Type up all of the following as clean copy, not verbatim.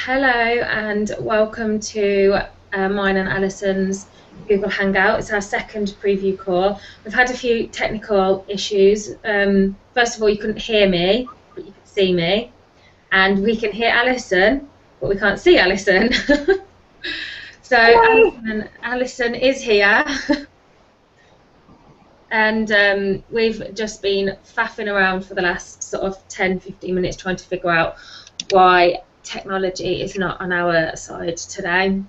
Hello and welcome to mine and Alison's Google Hangout. It's our second preview call. We've had a few technical issues. First of all, you couldn't hear me, but you could see me. And we can hear Alison, but we can't see Alison. So Alison is here. And we've just been faffing around for the last sort of 10-15 minutes trying to figure out why technology is not on our side today.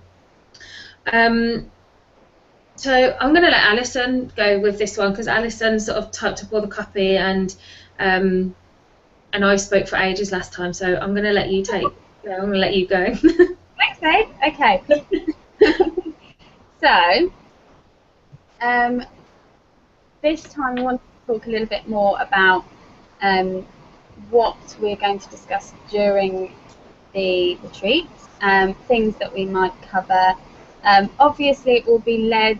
So I'm going to let Alison go with this one because Alison sort of typed up all the copy and I spoke for ages last time. So I'm going to let you take. I'm going to let you go. Thanks, babe. Okay. So this time I want to talk a little bit more about what we're going to discuss during the retreat, things that we might cover. Obviously it will be led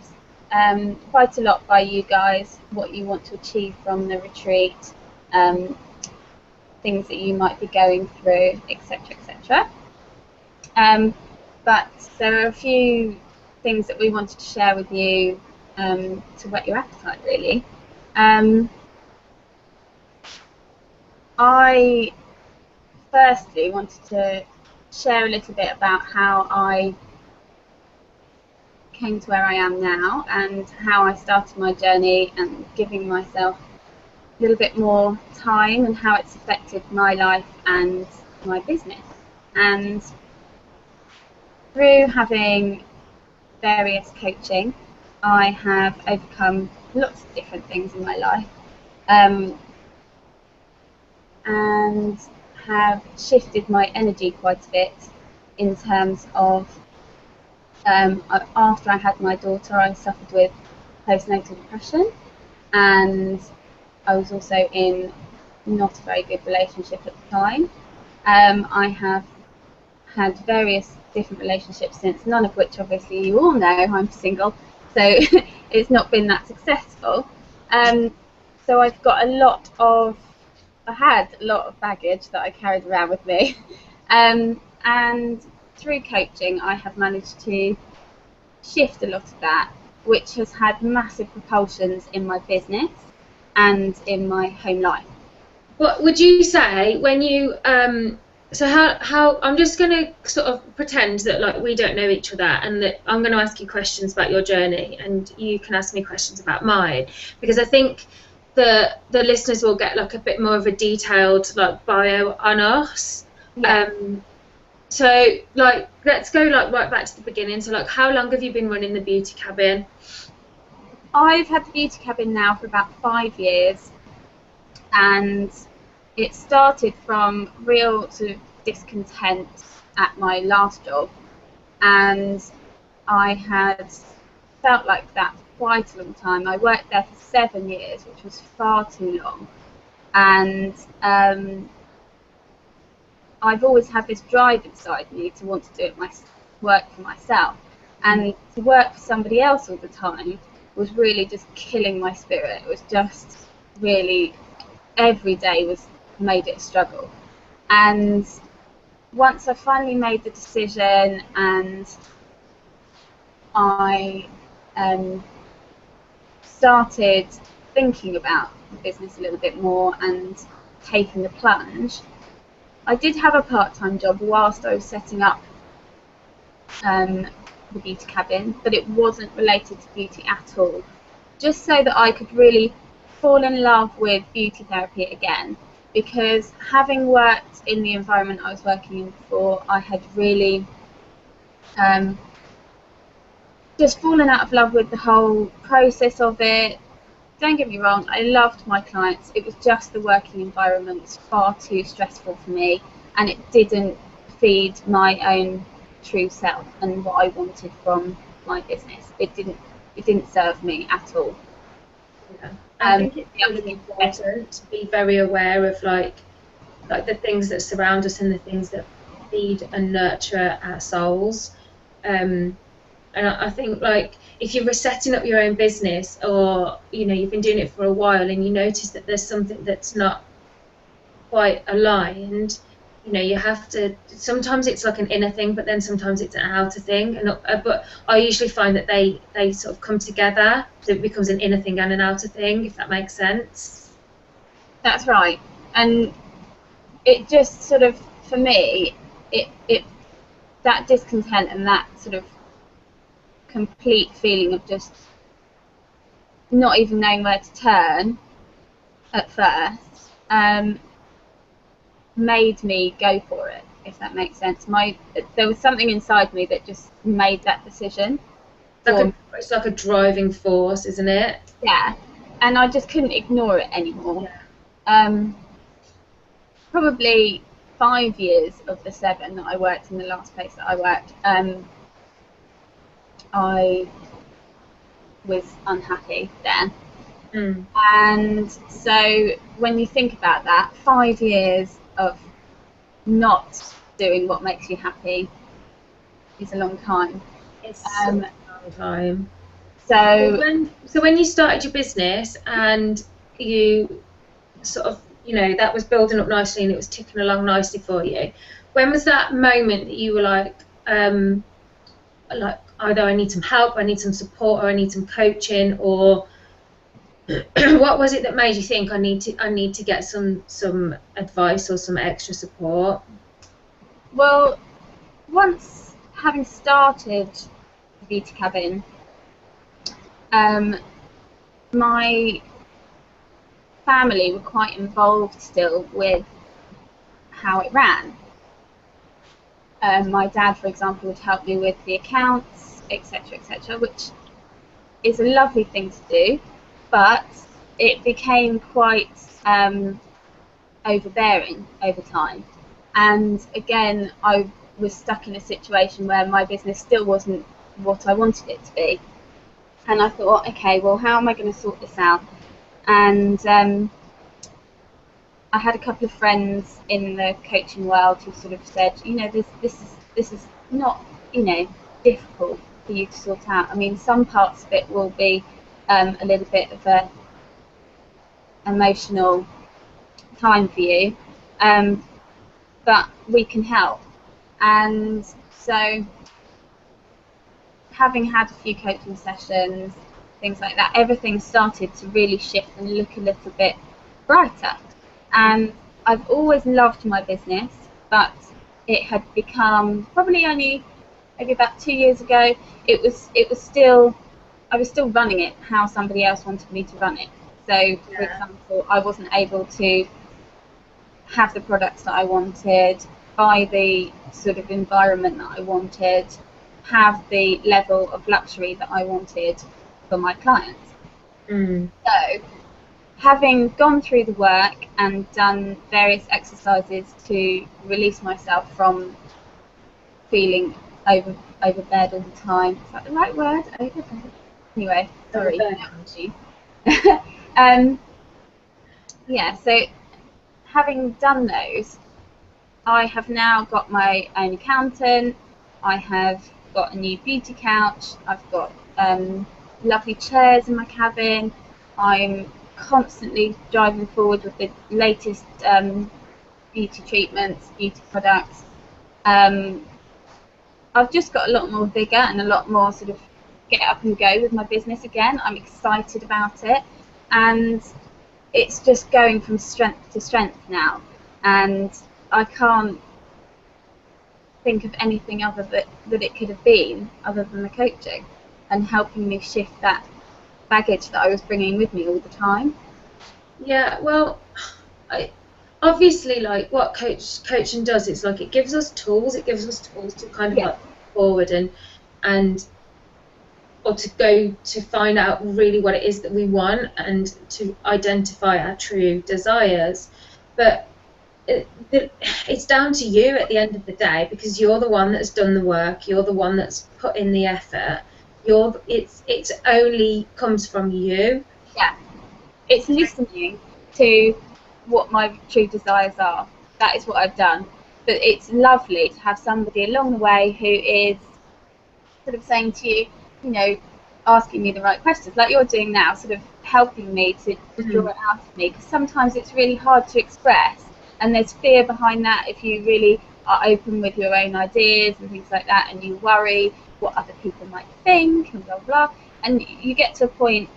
quite a lot by you guys, what you want to achieve from the retreat, things that you might be going through, etc, etc. But there are a few things that we wanted to share with you to whet your appetite, really. I firstly wanted to share a little bit about how I came to where I am now and how I started my journey and giving myself a little bit more time and how it's affected my life and my business. And through having various coaching, I have overcome lots of different things in my life and have shifted my energy quite a bit in terms of after I had my daughter, I suffered with postnatal depression, and I was also in not a very good relationship at the time. I have had various different relationships since, none of which obviously you all know I'm single, so it's not been that successful. So I've got I had a lot of baggage that I carried around with me, and through coaching I have managed to shift a lot of that, which has had massive propulsions in my business and in my home life. What would you say when you so how I'm just going to sort of pretend that like we don't know each other and that I'm going to ask you questions about your journey and you can ask me questions about mine, because I think the listeners will get like a bit more of a detailed like bio on us. Yeah. So like let's go like right back to the beginning. So like how long have you been running the beauty cabin? I've had the beauty cabin now for about 5 years, and it started from real sort of discontent at my last job, and I had felt like that for quite a long time. I worked there for 7 years, which was far too long, and I've always had this drive inside me to want to do it work for myself, and to work for somebody else all the time was really just killing my spirit. It was just really, every day made it a struggle. And once I finally made the decision and I started thinking about the business a little bit more and taking the plunge, I did have a part-time job whilst I was setting up the beauty cabin, but it wasn't related to beauty at all, just so that I could really fall in love with beauty therapy again, because having worked in the environment I was working in before, I had really just fallen out of love with the whole process of it. Don't get me wrong, I loved my clients, it was just the working environment was far too stressful for me, and it didn't feed my own true self and what I wanted from my business. It didn't serve me at all. Yeah. I think it's really important to be very aware of like the things that surround us and the things that feed and nurture our souls. And I think like if you're setting up your own business, or you know you've been doing it for a while and you notice that there's something that's not quite aligned, you know, you have to, sometimes it's like an inner thing, but then sometimes it's an outer thing, and but I usually find that they sort of come together, so it becomes an inner thing and an outer thing, if that makes sense. That's right. And it just sort of, for me, it that discontent and that sort of complete feeling of just not even knowing where to turn at first, made me go for it, if that makes sense. There was something inside me that just made that decision. It's like a driving force, isn't it? Yeah, and I just couldn't ignore it anymore. Yeah. Probably 5 years of the 7 that I worked in the last place that I worked, I was unhappy there. And so when you think about that, 5 years of not doing what makes you happy is a long time. It's a long time. So when you started your business and you sort of, you know, that was building up nicely and it was ticking along nicely for you, when was that moment that you were like either I need some help, I need some support, or I need some coaching, or what was it that made you think I need to get some advice or some extra support? Well, once having started the Beauty Cabin, my family were quite involved still with how it ran. My dad, for example, would help me with the accounts, etc., which is a lovely thing to do, but it became quite overbearing over time. And again, I was stuck in a situation where my business still wasn't what I wanted it to be. And I thought, okay, well, how am I going to sort this out? And I had a couple of friends in the coaching world who sort of said, you know, this is not, you know, difficult for you to sort out. I mean, some parts of it will be a little bit of a emotional time for you, but we can help. And so, having had a few coaching sessions, things like that, everything started to really shift and look a little bit brighter. And I've always loved my business, but it had become, probably only maybe about 2 years ago, it was still, I was still running it how somebody else wanted me to run it. So, for example, I wasn't able to have the products that I wanted, buy the sort of environment that I wanted, have the level of luxury that I wanted for my clients. So, having gone through the work and done various exercises to release myself from feeling overbeared all the time. Is that the right word? Overbeared? Anyway, sorry. Yeah, so having done those, I have now got my own accountant, I have got a new beauty couch, I've got lovely chairs in my cabin, I'm constantly driving forward with the latest beauty treatments, beauty products. I've just got a lot more vigor and a lot more sort of get up and go with my business again. I'm excited about it, and it's just going from strength to strength now, and I can't think of anything other that it could have been other than the coaching and helping me shift that baggage that I was bringing with me all the time. Yeah, well, obviously, like what coaching does, it's like it gives us tools. It gives us tools to kind of like forward and or to go to find out really what it is that we want and to identify our true desires. But it's down to you at the end of the day, because you're the one that's done the work. You're the one that's put in the effort. It's only comes from you. Yeah, it's listening to what my true desires are. That is what I've done. But it's lovely to have somebody along the way who is sort of saying to you, you know, asking me the right questions, like you're doing now, sort of helping me to draw it out of me. Because sometimes it's really hard to express, and there's fear behind that if you really are open with your own ideas and things like that, and you worry what other people might think and blah blah, and you get to a point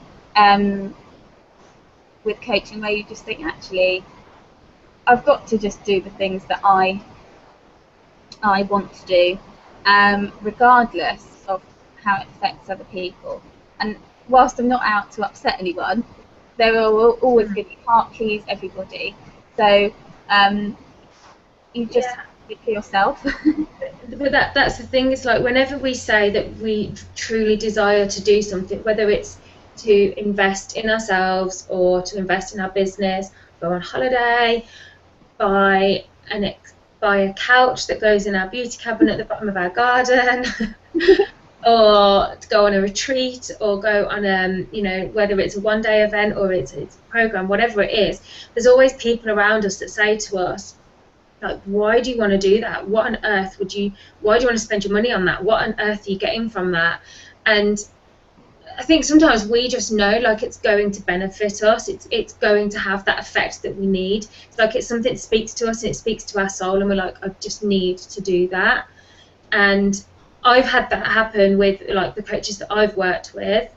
with coaching where you just think, actually, I've got to just do the things that I want to do, regardless of how it affects other people. And whilst I'm not out to upset anyone, there are always going to be part please everybody. So you just do it for yourself. But that's the thing, is like whenever we say that we truly desire to do something, whether it's to invest in ourselves or to invest in our business, go on holiday, buy a couch that goes in our beauty cabinet at the bottom of our garden, or to go on a retreat, or go on whether it's a one-day event or it's a program, whatever it is, there's always people around us that say to us, like, why do you want to do that? What on earth why do you want to spend your money on that? What on earth are you getting from that? And I think sometimes we just know, like, it's going to benefit us. It's going to have that effect that we need. It's like it's something that speaks to us and it speaks to our soul, and we're like, I just need to do that. And I've had that happen with, like, the coaches that I've worked with,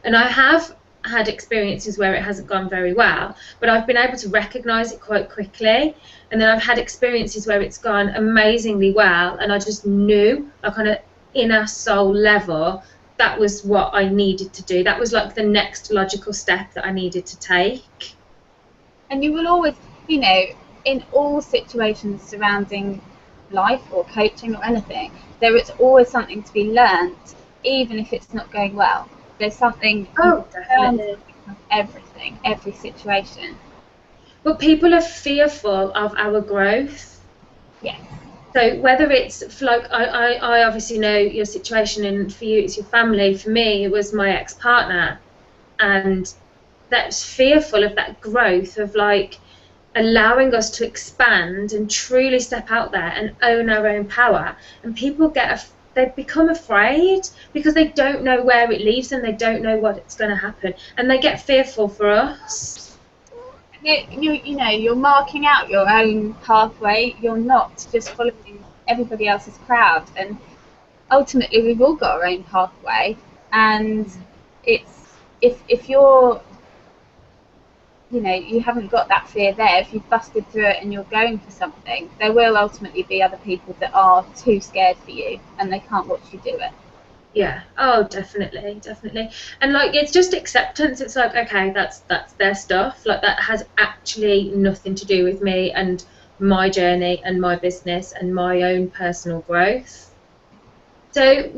and I have had experiences where it hasn't gone very well, but I've been able to recognise it quite quickly. And then I've had experiences where it's gone amazingly well, and I just knew, like, on an inner soul level, that was what I needed to do. That was like the next logical step that I needed to take. And you will always, in all situations surrounding life or coaching or anything, there is always something to be learnt, even if it's not going well. There's something definitely from everything, every situation. But people are fearful of our growth. Yes. So whether it's, like, I obviously know your situation, and for you it's your family. For me, it was my ex-partner, and that's fearful of that growth, of like allowing us to expand and truly step out there and own our own power. And people they become afraid because they don't know where it leaves them, they don't know what's going to happen, and they get fearful for us. You're marking out your own pathway. You're not just following everybody else's crowd, and ultimately we've all got our own pathway. And it's if you're you haven't got that fear there, if you've busted through it and you're going for something, there will ultimately be other people that are too scared for you and they can't watch you do it. Yeah. Oh, definitely. And like, it's just acceptance. It's like, okay, that's their stuff. Like, that has actually nothing to do with me and my journey and my business and my own personal growth. So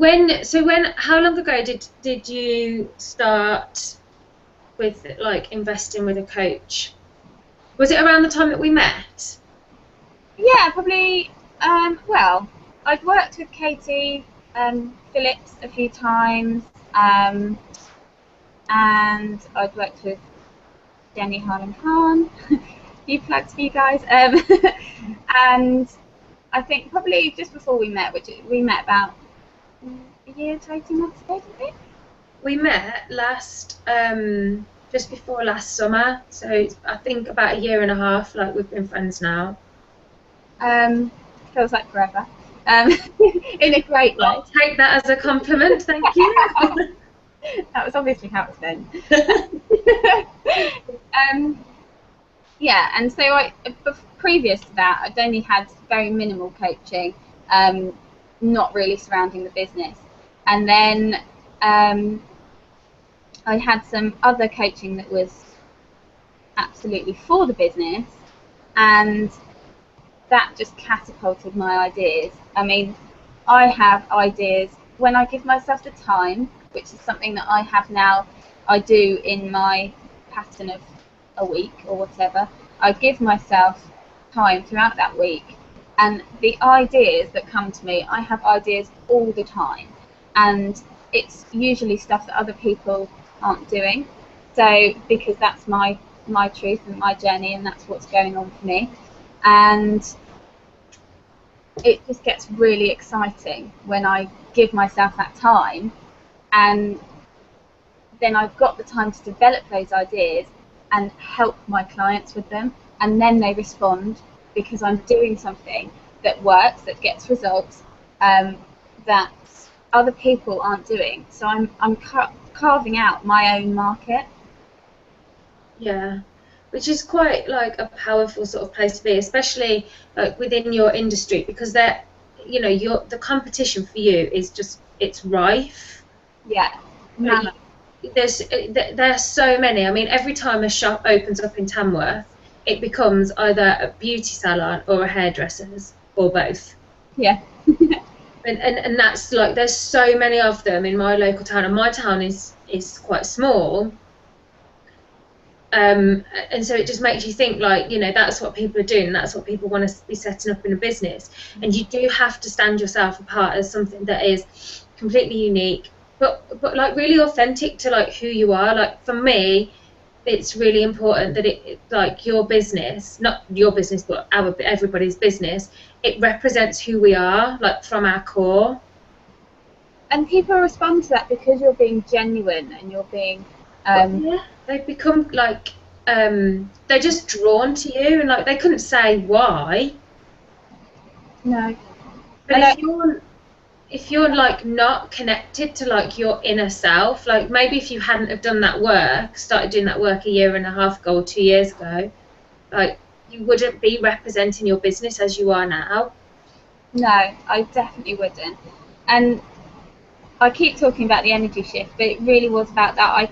how long ago did you start with, like, investing with a coach? Was it around the time that we met? Yeah, probably. Well, I'd worked with Katie Phillips a few times, and I'd worked with Jenny Harlan-Khan. Few plugs for you guys. And I think probably just before we met, which we met about a year to 18 months ago, didn't we? We met just before last summer, so I think about a year and a half. Like, we've been friends now. Feels like forever. In a great way. I'll take that as a compliment, thank you. That was obviously how it's been. Yeah, and so previous to that, I'd only had very minimal coaching, not really surrounding the business. And then I had some other coaching that was absolutely for the business, and that just catapulted my ideas. I mean, I have ideas when I give myself the time, which is something that I have now. I do in my pattern of a week or whatever. I give myself time throughout that week, and the ideas that come to me, I have ideas all the time, and it's usually stuff that other people aren't doing. So because that's my truth and my journey, and that's what's going on for me. And it just gets really exciting when I give myself that time, and then I've got the time to develop those ideas and help my clients with them. and then they respond because I'm doing something that works, that gets results, that other people aren't doing. So I'm carving out my own market. Yeah, which is quite like a powerful sort of place to be, especially like within your industry, because the competition for you is just, it's rife. Yeah. Like, there's so many. I mean, every time a shop opens up in Tamworth, it becomes either a beauty salon or a hairdresser's or both. Yeah. And that's like, there's so many of them in my local town, and my town is quite small. And so it just makes you think, like, that's what people are doing, that's what people want to be setting up in a business. And you do have to stand yourself apart as something that is completely unique, but like really authentic to like who you are. Like for me, it's really important that it like your business, not your business but everybody's business, it represents who we are, like from our core. And people respond to that because you're being genuine and you're being Yeah, they become like they're just drawn to you, and like they couldn't say why. No. But if you're like not connected to like your inner self, like maybe if you hadn't have done that work, started doing that work a year and a half ago or 2 years ago, like you wouldn't be representing your business as you are now. No, I definitely wouldn't. And I keep talking about the energy shift, but it really was about that.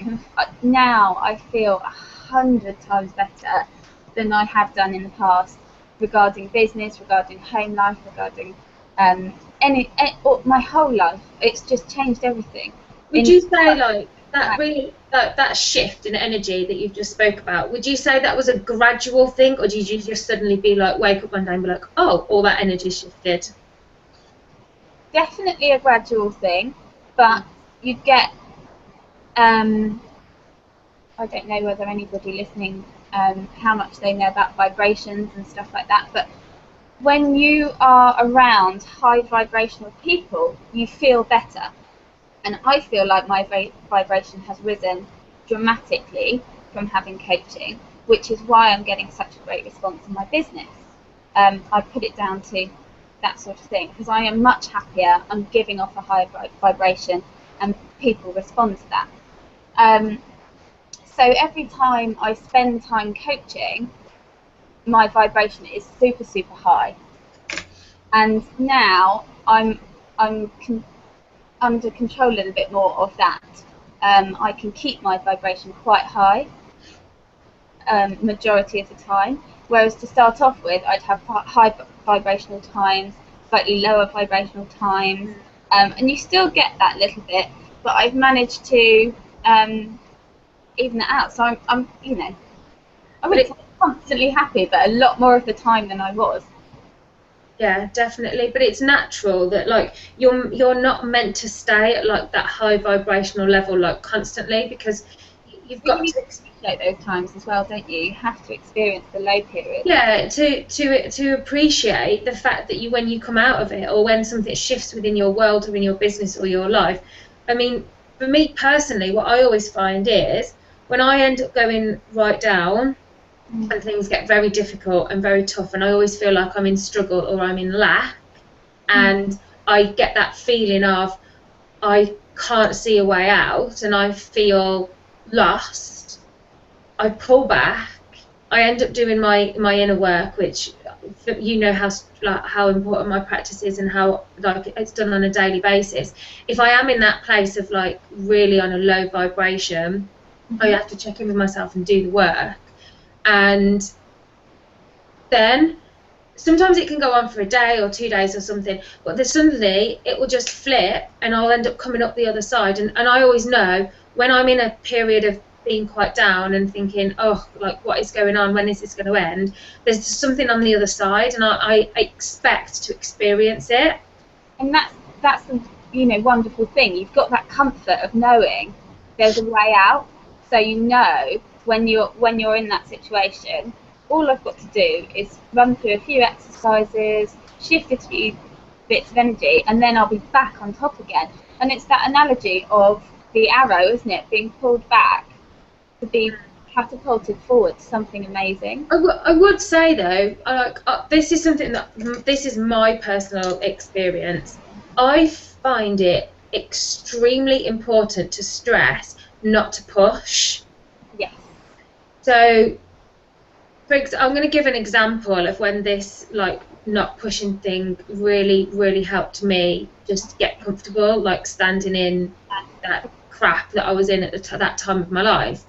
Now I feel 100 times better than I have done in the past regarding business, regarding home life, regarding my whole life. It's just changed everything. Would you say like that really that shift in energy that you've just spoke about? Would you say that was a gradual thing, or did you just suddenly be like, wake up one day and be like, oh, all that energy shifted? Definitely a gradual thing, but you get I don't know whether anybody listening how much they know about vibrations and stuff like that, but when you are around high vibrational people, you feel better. And I feel like my vibration has risen dramatically from having coaching, which is why I'm getting such a great response in my business. I put it down to that sort of thing, because I am much happier. I'm giving off a high vibration and people respond to that. So every time I spend time coaching, my vibration is super, super high. And now I'm under control a little bit more of that. I can keep my vibration quite high majority of the time, whereas to start off with, I'd have high vibrational times, slightly lower vibrational times, and you still get that little bit, but I've managed to even it out. So I'm I wouldn't say constantly happy, but a lot more of the time than I was. Yeah, definitely. But it's natural that like you're not meant to stay at like that high vibrational level like constantly, because you've got to appreciate those times as well, don't you? You have to experience the low period. Yeah, to appreciate the fact that when you come out of it, or when something shifts within your world or in your business or your life. I mean, for me personally, what I always find is when I end up going right down and things get very difficult and very tough, and I always feel like I'm in struggle or I'm in lack, and I get that feeling of I can't see a way out and I feel lost, I pull back. I end up doing my inner work, which how important my practice is and how like it's done on a daily basis. If I am in that place of like really on a low vibration, I have to check in with myself and do the work. And then sometimes it can go on for a day or 2 days or something, but then suddenly it will just flip and I'll end up coming up the other side. And I always know when I'm in a period of being quite down and thinking, oh, like what is going on, when is this going to end, there's something on the other side, and I expect to experience it. And that's the wonderful thing. You've got that comfort of knowing there's a way out. So when you're in that situation, all I've got to do is run through a few exercises, shift a few bits of energy, and then I'll be back on top again. And it's that analogy of the arrow, isn't it, being pulled back to be catapulted forward to something amazing. I would say though, this is something that this is my personal experience. I find it extremely important to stress, not to push. Yes. So, I'm going to give an example of when this like not pushing thing really helped me just get comfortable, like standing in that crap that I was in at that time of my life.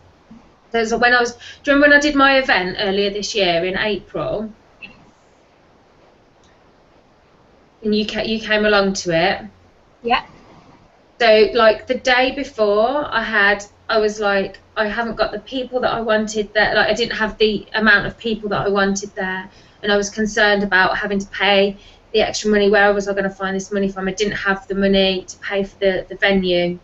So when do you remember when I did my event earlier this year in April? And you came along to it. Yeah. So like the day before, I was like, I haven't got the people that I wanted there. Like I didn't have the amount of people that I wanted there, and I was concerned about having to pay the extra money. Where was I going to find this money from? I didn't have the money to pay for the venue.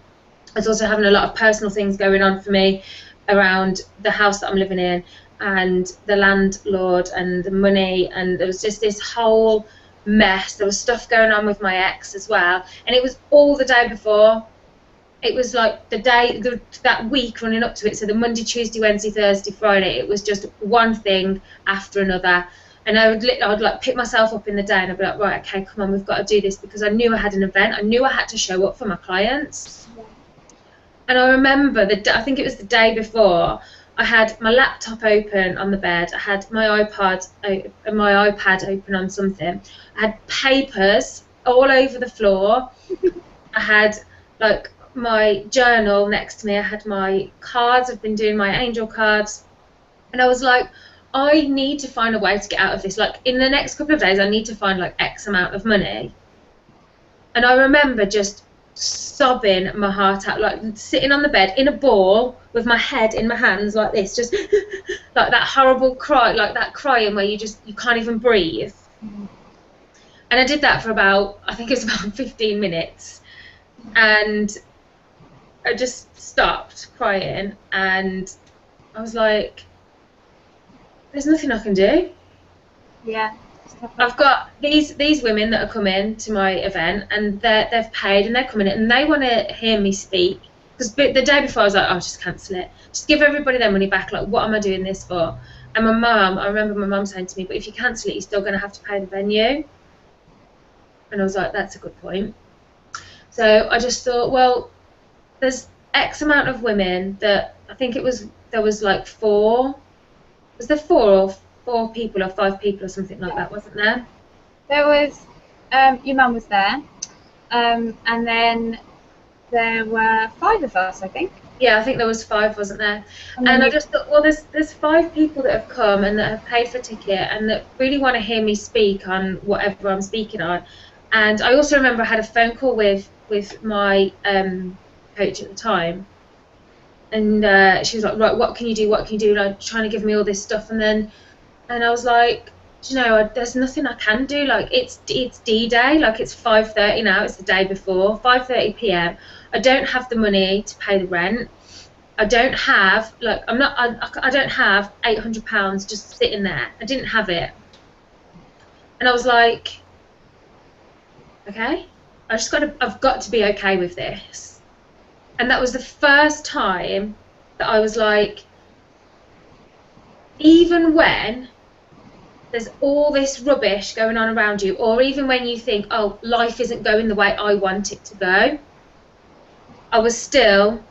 I was also having a lot of personal things going on for me around the house that I'm living in and the landlord and the money, and there was just this whole mess. There was stuff going on with my ex as well, and it was all the day before. It was like that week running up to it, so the Monday, Tuesday, Wednesday, Thursday, Friday, it was just one thing after another. And I'd like pick myself up in the day and I'd be like, right, okay, come on, we've got to do this, because I knew I had an event. I knew I had to show up for my clients. And I remember, I think it was the day before, I had my laptop open on the bed, I had my iPad open on something, I had papers all over the floor, I had like my journal next to me, I had my cards, I've been doing my angel cards, and I was like, I need to find a way to get out of this. Like in the next couple of days I need to find like X amount of money. And I remember just sobbing my heart out, like sitting on the bed in a ball with my head in my hands like this, just like that horrible cry, like that crying where you can't even breathe. And I did that for I think it was about 15 minutes, and I just stopped crying and I was like, there's nothing I can do. Yeah. I've got these women that are coming to my event, and they've paid and they're coming in and they want to hear me speak. Because the day before I was like, oh, just cancel it. Just give everybody their money back. Like, what am I doing this for? And I remember my mum saying to me, but if you cancel it, you're still going to have to pay the venue. And I was like, that's a good point. So I just thought, well, there's X amount of women that I think there was like 4. Was there 4 people or 5 people or something like that, wasn't there? There was, your mum was there, and then there were 5 of us, I think. Yeah, I think there was 5, wasn't there? And I just thought, well, there's 5 people that have come and that have paid for a ticket and that really want to hear me speak on whatever I'm speaking on. And I also remember I had a phone call with my coach at the time, and she was like, right, what can you do? What can you do? Like trying to give me all this stuff, and I was like, do you know, there's nothing I can do. Like it's D-Day, like it's 5:30 now. It's the day before, 5:30 p.m. I don't have the money to pay the rent. I don't have I don't have £800 just sitting there. I didn't have it, and I was like, okay, I've got to be okay with this. And that was the first time that I was like, even when there's all this rubbish going on around you, or even when you think, oh, life isn't going the way I want it to go, I was still,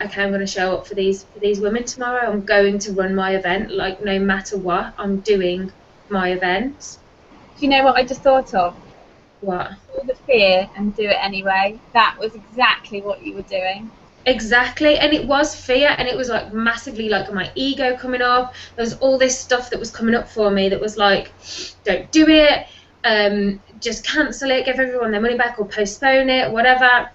okay, I'm going to show up for these women tomorrow. I'm going to run my event, like no matter what, I'm doing my event. Do you know what I just thought of? What? All the fear and do it anyway. That was exactly what you were doing. Exactly, and it was fear, and it was like massively like my ego coming up. There was all this stuff that was coming up for me that was like, don't do it, just cancel it, give everyone their money back or postpone it, whatever.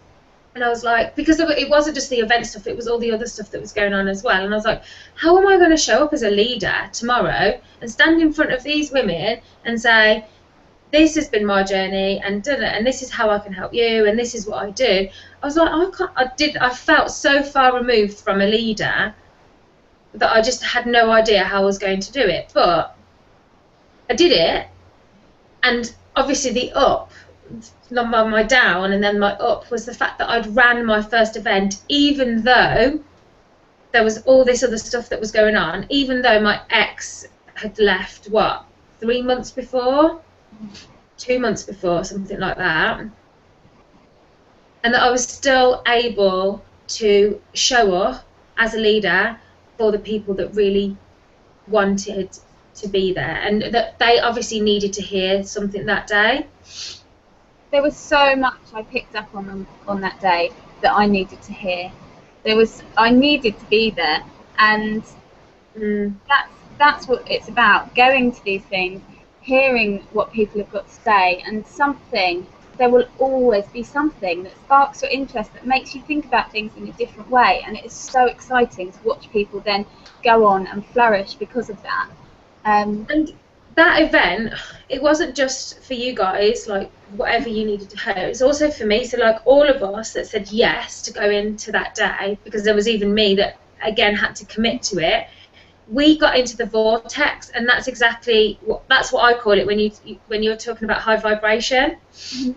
And I was like, because it wasn't just the event stuff, it was all the other stuff that was going on as well. And I was like, how am I going to show up as a leader tomorrow and stand in front of these women and say, this has been my journey, and this is how I can help you, and this is what I do. I was like, I felt so far removed from a leader that I just had no idea how I was going to do it. But I did it, and obviously the up, not my down, and then my up was the fact that I'd ran my first event, even though there was all this other stuff that was going on, even though my ex had left, what, 3 months before? 2 months before, something like that. And that I was still able to show up as a leader for the people that really wanted to be there, and that they obviously needed to hear something that day. There was so much I picked up on that day that I needed to hear. I needed to be there, and that's what it's about, going to these things, hearing what people have got to say, and there will always be something that sparks your interest, that makes you think about things in a different way, and it is so exciting to watch people then go on and flourish because of that. And that event, it wasn't just for you guys, like whatever you needed to hear, it was also for me. So like all of us that said yes to go into that day, because there was even me that again had to commit to it, we got into the vortex, and that's exactly that's what I call it when you're talking about high vibration. Mm-hmm.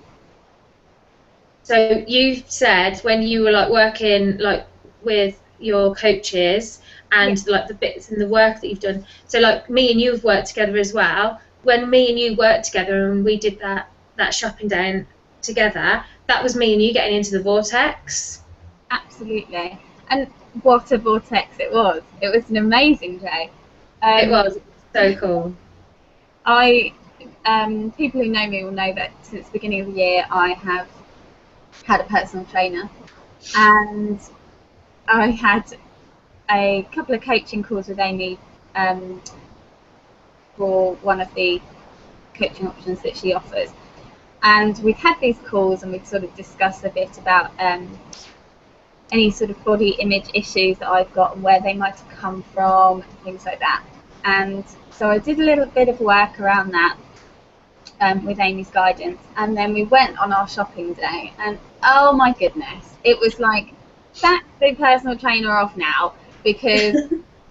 So you said when you were like working like with your coaches and like the bits and the work that you've done, so like me and you have worked together as well. When me and you worked together and we did that shopping day together, that was me and you getting into the vortex. Absolutely. And what a vortex it was. It was an amazing day. It was so cool. People who know me will know that since the beginning of the year I have had a personal trainer, and I had a couple of coaching calls with Amie for one of the coaching options that she offers, and we'd had these calls and we'd sort of discussed a bit about any sort of body image issues that I've got and where they might have come from and things like that. And so I did a little bit of work around that with Amie's guidance, and then we went on our shopping day, and oh my goodness, it was like, sack the personal trainer off now, because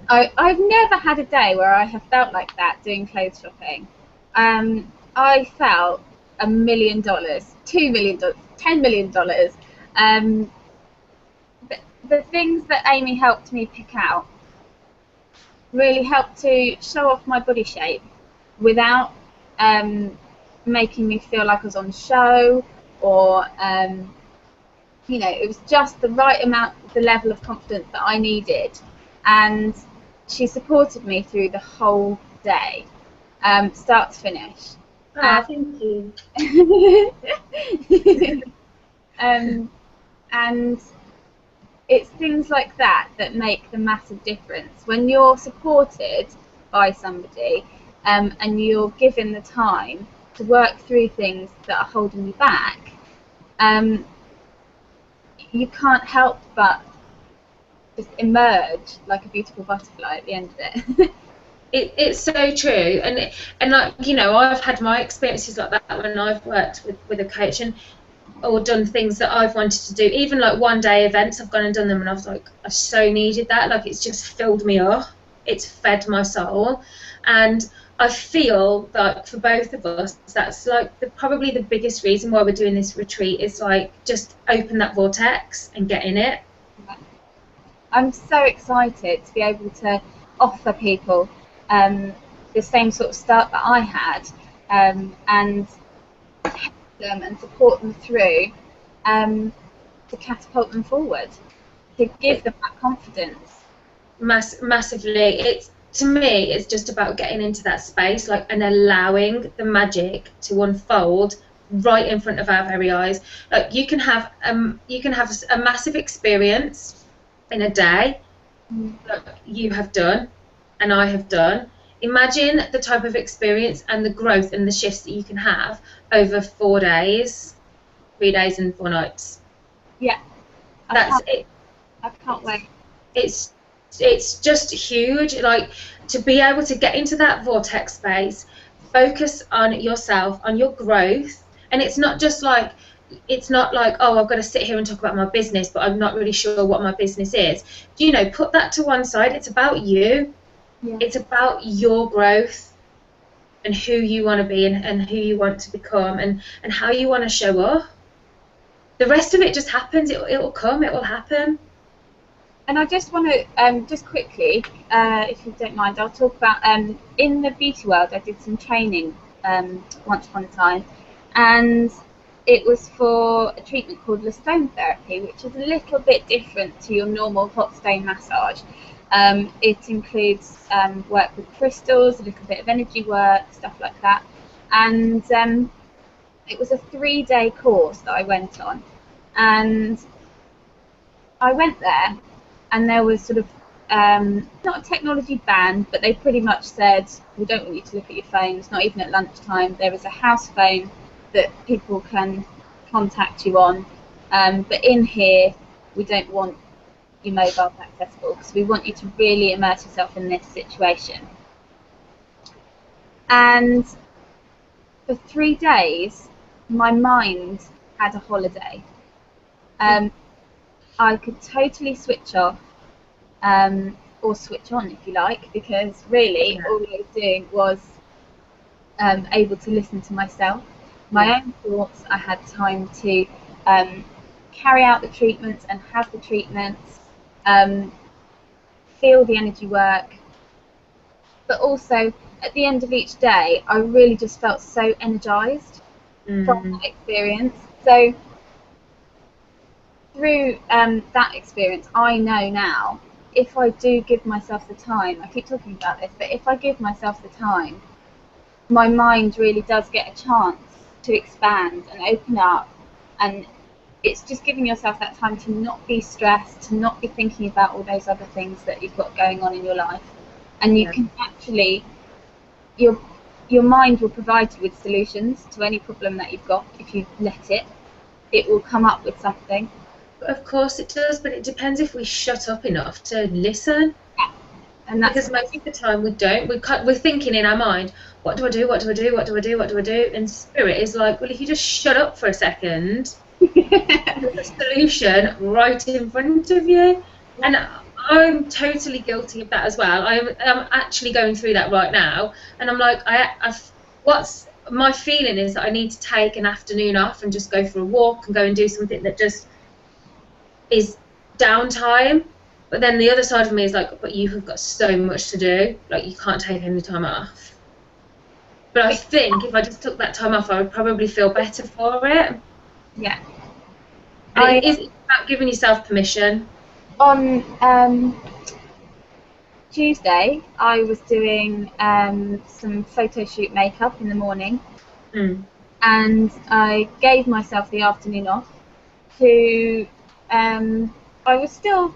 I've never had a day where I have felt like that doing clothes shopping. I felt $1 million, $2 million, $10 million. The things that Amie helped me pick out really helped to show off my body shape without making me feel like I was on show, or it was just the right amount, the level of confidence that I needed, and she supported me through the whole day, start to finish. Oh, thank you. And it's things like that that make the massive difference. When you're supported by somebody and you're given the time to work through things that are holding you back, you can't help but just emerge like a beautiful butterfly at the end of it. It's so true, and like I've had my experiences like that when I've worked with a coach or done things that I've wanted to do. Even like one day events, I've gone and done them, and I was like, I so needed that. Like it's just filled me up. It's fed my soul, and I feel that for both of us, that's like probably the biggest reason why we're doing this retreat is like just open that vortex and get in it. I'm so excited to be able to offer people the same sort of start that I had, and help them and support them through to catapult them forward, to give them that confidence. Massively. To me, it's just about getting into that space, like, and allowing the magic to unfold right in front of our very eyes. Like you can have a massive experience in a day, like you have done and I have done. Imagine the type of experience and the growth and the shifts that you can have over 4 days, 3 days and 4 nights. Yeah, that's it. I can't wait. It's just huge, like to be able to get into that vortex space, focus on yourself, on your growth, and it's not like, oh, I've got to sit here and talk about my business, but I'm not really sure what my business is. Put that to one side. It's about you. Yeah. It's about your growth and who you want to be and who you want to become and how you want to show up. The rest of it just happens. It will come. It will happen. And I just want to just quickly, if you don't mind, I'll talk about in the beauty world. I did some training once upon a time, and it was for a treatment called the stone therapy, which is a little bit different to your normal hot stone massage. It includes work with crystals, a little bit of energy work, stuff like that, and it was a 3-day course that I went on, and I went there, and there was sort of not a technology ban, but they pretty much said, we don't want you to look at your phones, not even at lunchtime. There is a house phone that people can contact you on, but in here we don't want your mobile accessible, because we want you to really immerse yourself in this situation. And for 3 days, my mind had a holiday. I could totally switch off, or switch on if you like, because really all I was doing was able to listen to myself, my own thoughts. I had time to carry out the treatments and have the treatments, feel the energy work, but also at the end of each day I really just felt so energized from that experience. So through that experience, I know now, if I do give myself the time, I keep talking about this, but if I give myself the time, my mind really does get a chance to expand and open up, and it's just giving yourself that time to not be stressed, to not be thinking about all those other things that you've got going on in your life, and you can actually, your mind will provide you with solutions to any problem that you've got. If you let it, it will come up with something. Of course it does, but it depends if we shut up enough to listen. Yeah. And that's because most of the time we don't. We're thinking in our mind, what do I do? What do I do? What do I do? What do I do? And spirit is like, well, if you just shut up for a second, there's a solution right in front of you. And I'm totally guilty of that as well. I'm actually going through that right now, and I'm like, what's my feeling is that I need to take an afternoon off and just go for a walk and go and do something that just is downtime. But then the other side of me is like, but you have got so much to do, like you can't take any time off. But I think if I just took that time off, I would probably feel better for it. Yeah. But it is about giving yourself permission. On Tuesday, I was doing some photo shoot makeup in the morning, and I gave myself the afternoon off to. I was still,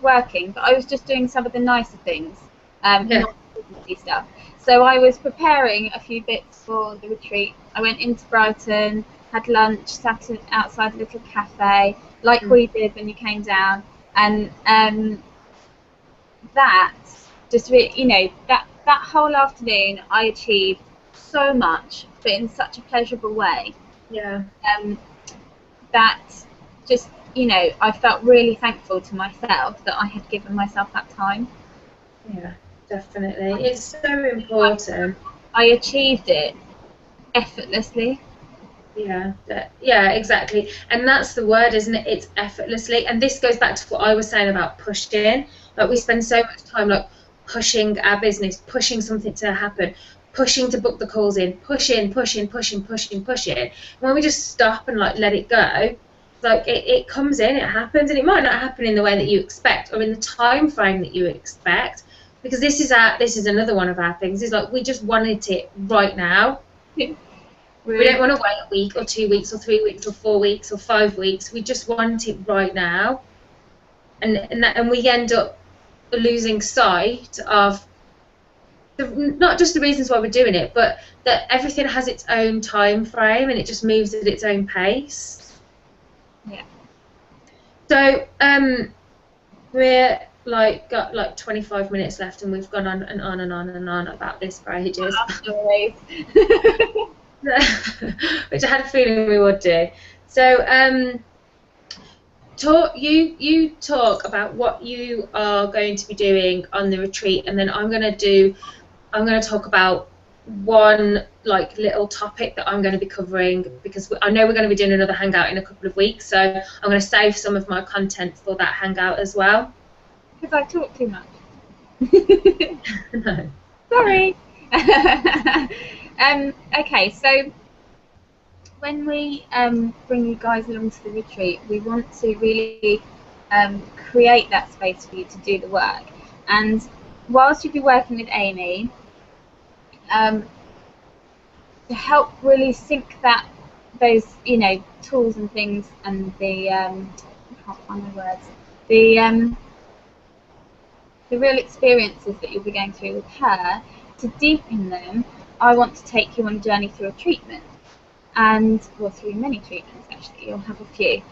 working, but I was just doing some of the nicer things, not businessy stuff. So I was preparing a few bits for the retreat. I went into Brighton, had lunch, sat outside a little cafe, like we did when you came down, and that just really, that whole afternoon I achieved so much, but in such a pleasurable way. Yeah. That just, I felt really thankful to myself that I had given myself that time. Yeah, definitely. It's so important. I achieved it effortlessly. Yeah, exactly. And that's the word, isn't it? It's effortlessly. And this goes back to what I was saying about pushing. Like, we spend so much time like pushing our business, pushing something to happen, pushing to book the calls in, pushing. And when we just stop and like let it go, like it comes in, it happens, and it might not happen in the way that you expect or in the time frame that you expect, because this is another one of our things, is like we just wanted it right now. We don't want to wait a week or 2 weeks or 3 weeks or 4 weeks or 5 weeks. We just want it right now, and we end up losing sight of not just the reasons why we're doing it, but that everything has its own time frame and it just moves at its own pace. Yeah. So we're got like 25 minutes left, and we've gone on and on and on and on about this for ages. Which I had a feeling we would do. So you talk about what you are going to be doing on the retreat, and then I'm going to talk about one like little topic that I'm going to be covering, because I know we're going to be doing another hangout in a couple of weeks, so I'm going to save some of my content for that hangout as well. Because I talk too much. No. Sorry. Okay, so when we bring you guys along to the retreat, we want to really create that space for you to do the work. And whilst you'll be working with Amie, to help really sync those tools and things and the I can't find my words, the real experiences that you'll be going through with her, to deepen them, I want to take you on a journey through a treatment, and well, through many treatments actually. You'll have a few,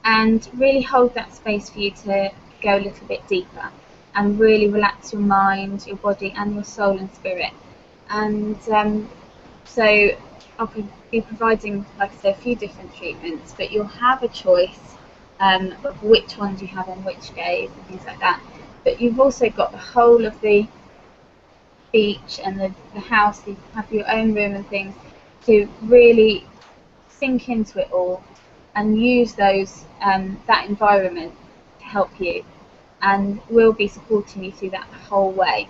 and really hold that space for you to go a little bit deeper and really relax your mind, your body, and your soul and spirit. And so I'll be providing, like I say, a few different treatments, but you'll have a choice of which ones you have on which days and things like that. But you've also got the whole of the beach and the house. You have your own room and things to really sink into it all and use those that environment to help you, and we'll be supporting you through that whole way.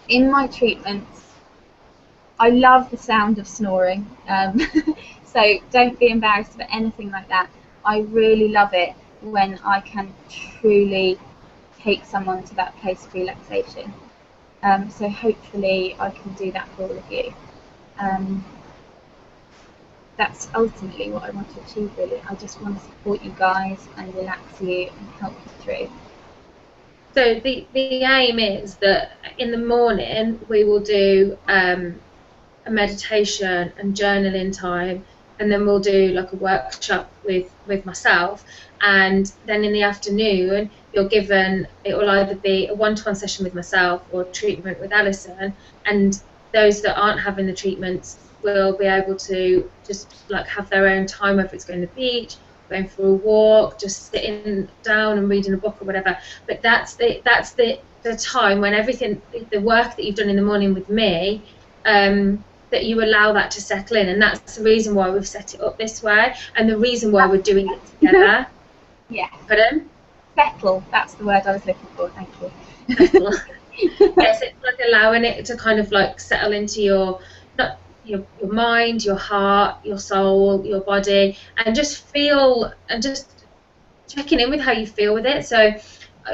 In my treatments, I love the sound of snoring, so don't be embarrassed about anything like that. I really love it when I can truly take someone to that place of relaxation. So hopefully I can do that for all of you. That's ultimately what I want to achieve, really. I just want to support you guys and relax you and help you through. So the aim is that in the morning we will do a meditation and journaling time, and then we'll do like a workshop with myself, and then in the afternoon you're given, it will either be a one-to-one session with myself or treatment with Alison, and those that aren't having the treatments will be able to just like have their own time, whether it's going to the beach, going for a walk, just sitting down and reading a book or whatever. But that's the time when everything, the work that you've done in the morning with me, that you allow that to settle in, and that's the reason why we've set it up this way, and the reason why we're doing it together. Yeah. Pardon? Settle, that's the word I was looking for, thank you. Yes, it's like allowing it to kind of like settle into your mind, your heart, your soul, your body, and just feel, and just checking in with how you feel with it. So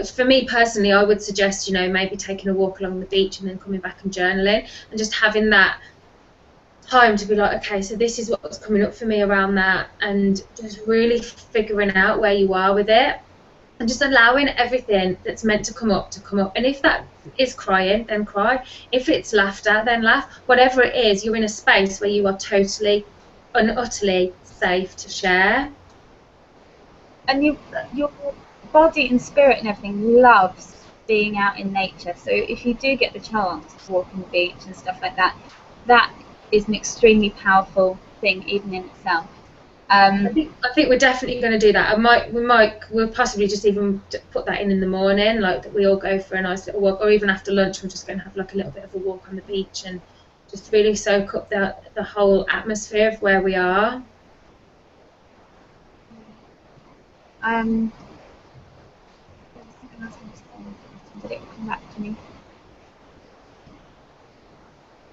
for me personally, I would suggest, maybe taking a walk along the beach and then coming back and journaling, and just having that time to be like, okay, so this is what's coming up for me around that, and just really figuring out where you are with it, and just allowing everything that's meant to come up. And if that is crying, then cry. If it's laughter, then laugh. Whatever it is, you're in a space where you are totally and utterly safe to share. And your body and spirit and everything loves being out in nature. So if you do get the chance to walk on the beach and stuff like that, that is an extremely powerful thing even in itself. I think we're definitely going to do that. We'll possibly just even put that in the morning, like that we all go for a nice little walk, or even after lunch we're just going to have like a little bit of a walk on the beach and just really soak up the whole atmosphere of where we are. Did it come back to me?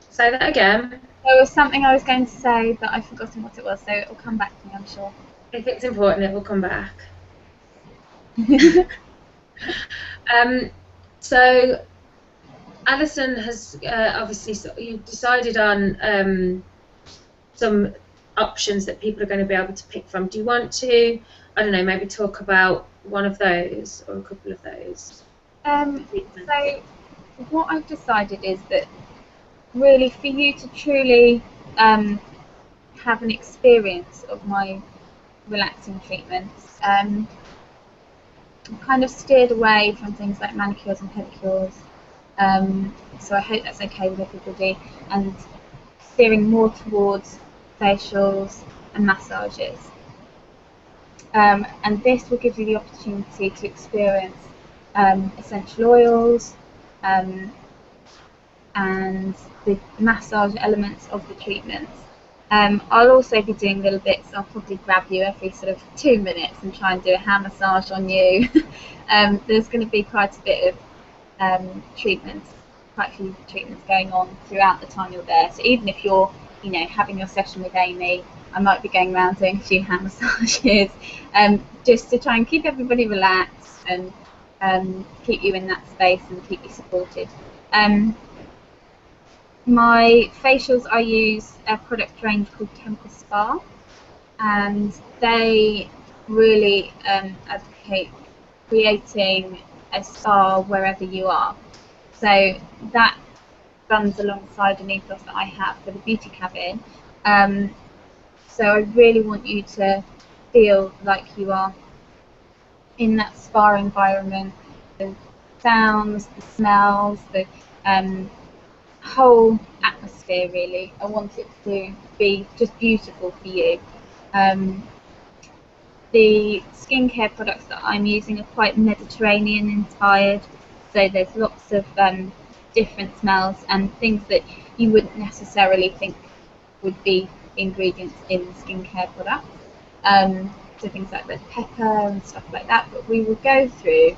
Say that again. There was something I was going to say, but I've forgotten what it was, so it will come back to me, I'm sure. If it's important, it will come back. So Alison has obviously, you've decided on some options that people are going to be able to pick from. Do you want to, I don't know, maybe talk about one of those or a couple of those? So what I've decided is that really for you to truly have an experience of my relaxing treatments, I'm kind of steered away from things like manicures and pedicures, so I hope that's okay with everybody, and steering more towards facials and massages, and this will give you the opportunity to experience essential oils and the massage elements of the treatments, I'll also be doing little bits. I'll probably grab you every sort of 2 minutes and try and do a hand massage on you. There's going to be quite a bit of treatments, quite a few treatments going on throughout the time you're there. So even if you're, having your session with Amie, I might be going around doing a few hand massages, just to try and keep everybody relaxed and keep you in that space and keep you supported. My facials, I use a product range called Temple Spa, and they really advocate creating a spa wherever you are. So that runs alongside an ethos that I have for the beauty cabin. So I really want you to feel like you are in that spa environment, the sounds, the smells, the whole atmosphere really. I want it to be just beautiful for you. The skincare products that I'm using are quite Mediterranean inspired, so there's lots of different smells and things that you wouldn't necessarily think would be ingredients in skincare products. So things like red pepper and stuff like that, but we will go through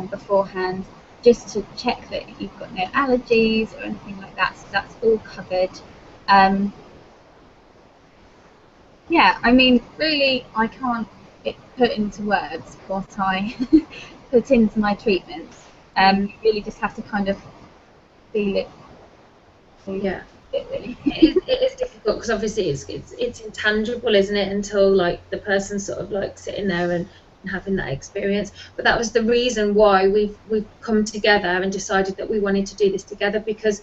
beforehand just to check that you've got no allergies or anything like that, so that's all covered. Yeah, I mean, really, I can't put into words what I put into my treatments. You really just have to kind of feel it. Yeah. Really. it is difficult because obviously it's intangible, isn't it, until like the person's sort of like sitting there and having that experience. But that was the reason why we've come together and decided that we wanted to do this together, because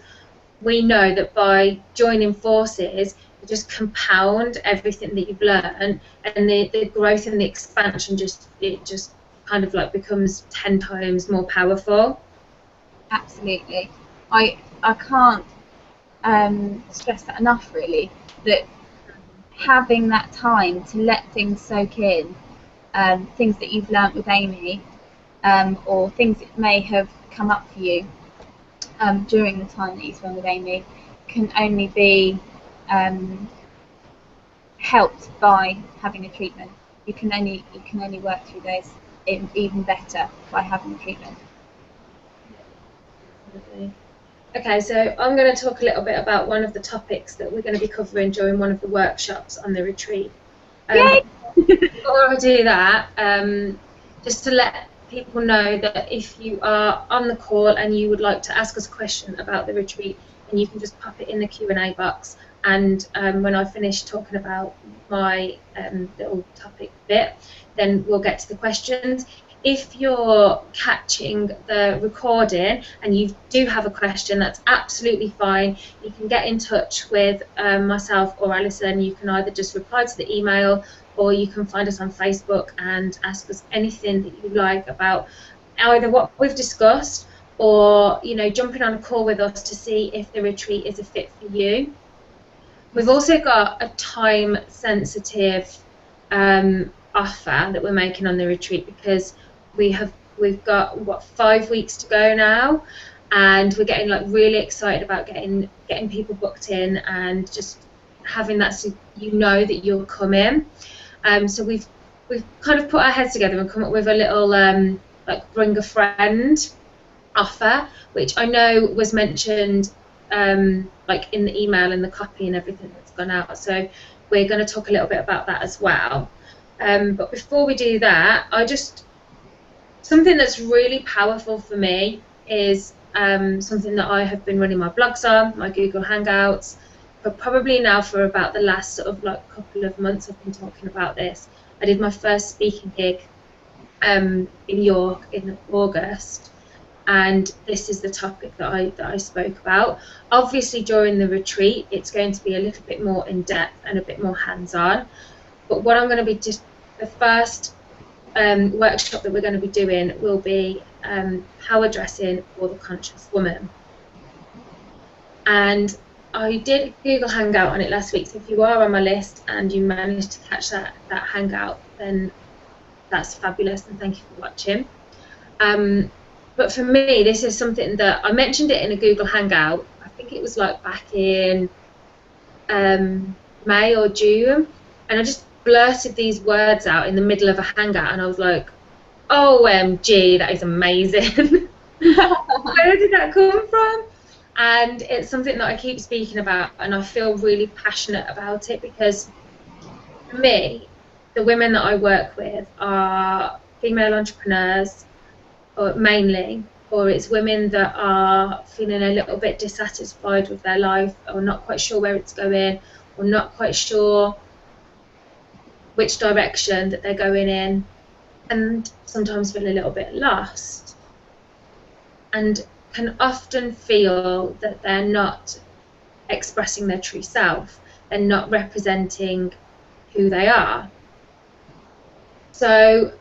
we know that by joining forces you just compound everything that you've learned, and the growth and the expansion just kind of like becomes 10 times more powerful. Absolutely. I can't stress that enough, really, that having that time to let things soak in, things that you've learnt with Amie, or things that may have come up for you during the time that you spend with Amie, can only be helped by having a treatment. You can only work through those even better by having a treatment. Okay, so I'm going to talk a little bit about one of the topics that we're going to be covering during one of the workshops on the retreat. Before I do that, just to let people know that if you are on the call and you would like to ask us a question about the retreat, then you can just pop it in the Q&A box, and when I finish talking about my little topic bit, then we'll get to the questions. If you're catching the recording and you do have a question, that's absolutely fine. You can get in touch with myself or Alison. You can either just reply to the email, or you can find us on Facebook and ask us anything that you like about either what we've discussed, or jumping on a call with us to see if the retreat is a fit for you. We've also got a time sensitive offer that we're making on the retreat, because we've got 5 weeks to go now, and we're getting like really excited about getting people booked in and just having that, so that you'll come in. So we've kind of put our heads together and come up with a little like bring a friend offer, which I know was mentioned like in the email and the copy and everything that's gone out. So we're going to talk a little bit about that as well. But before we do that, something that's really powerful for me is something that I have been running my blogs on, my Google Hangouts, but probably now for about the last sort of like couple of months I've been talking about this. I did my first speaking gig in York in August, and this is the topic that I spoke about. Obviously during the retreat it's going to be a little bit more in depth and a bit more hands-on, but what I'm going to be just the first workshop that we're going to be doing will be power dressing for the conscious woman. And I did a Google Hangout on it last week, so if you are on my list and you managed to catch that hangout, then that's fabulous, and thank you for watching. But for me, this is something that I mentioned it in a Google Hangout. I think it was like back in May or June, and I just blurted these words out in the middle of a hangout, and I was like, OMG, that is amazing. Where did that come from? And it's something that I keep speaking about, and I feel really passionate about it, because for me, the women that I work with are female entrepreneurs, or mainly, or it's women that are feeling a little bit dissatisfied with their life, or not quite sure where it's going, or not quite sure which direction that they're going in, and sometimes feel a little bit lost, and can often feel that they're not expressing their true self, they're not representing who they are. So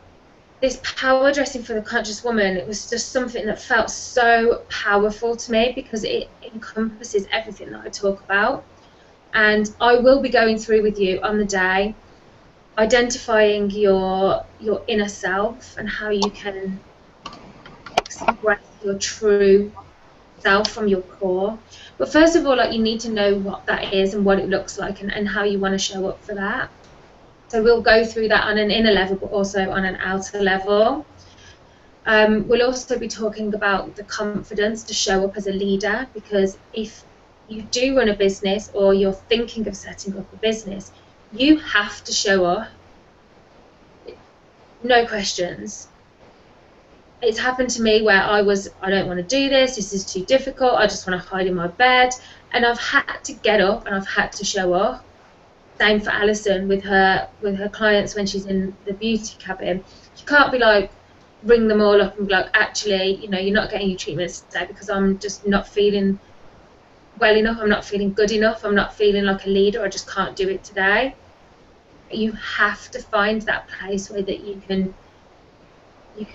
this power dressing for the conscious woman, it was just something that felt so powerful to me, because it encompasses everything that I talk about. And I will be going through with you on the day, identifying your inner self and how you can express your true self from your core. But first of all, like, you need to know what that is and what it looks like, and how you want to show up for that. So we'll go through that on an inner level, but also on an outer level. We'll also be talking about the confidence to show up as a leader, because if you do run a business, or you're thinking of setting up a business, you have to show up. No questions. It's happened to me where I don't want to do this is too difficult, I just want to hide in my bed, and I've had to get up and I've had to show up. Same for Alison with her clients when she's in the beauty cabin. She can't be like, ring them all up and be like, actually, you know, you're not getting your treatments today because I'm just not feeling well enough, I'm not feeling good enough, I'm not feeling like a leader, I just can't do it today. You have to find that place where that you can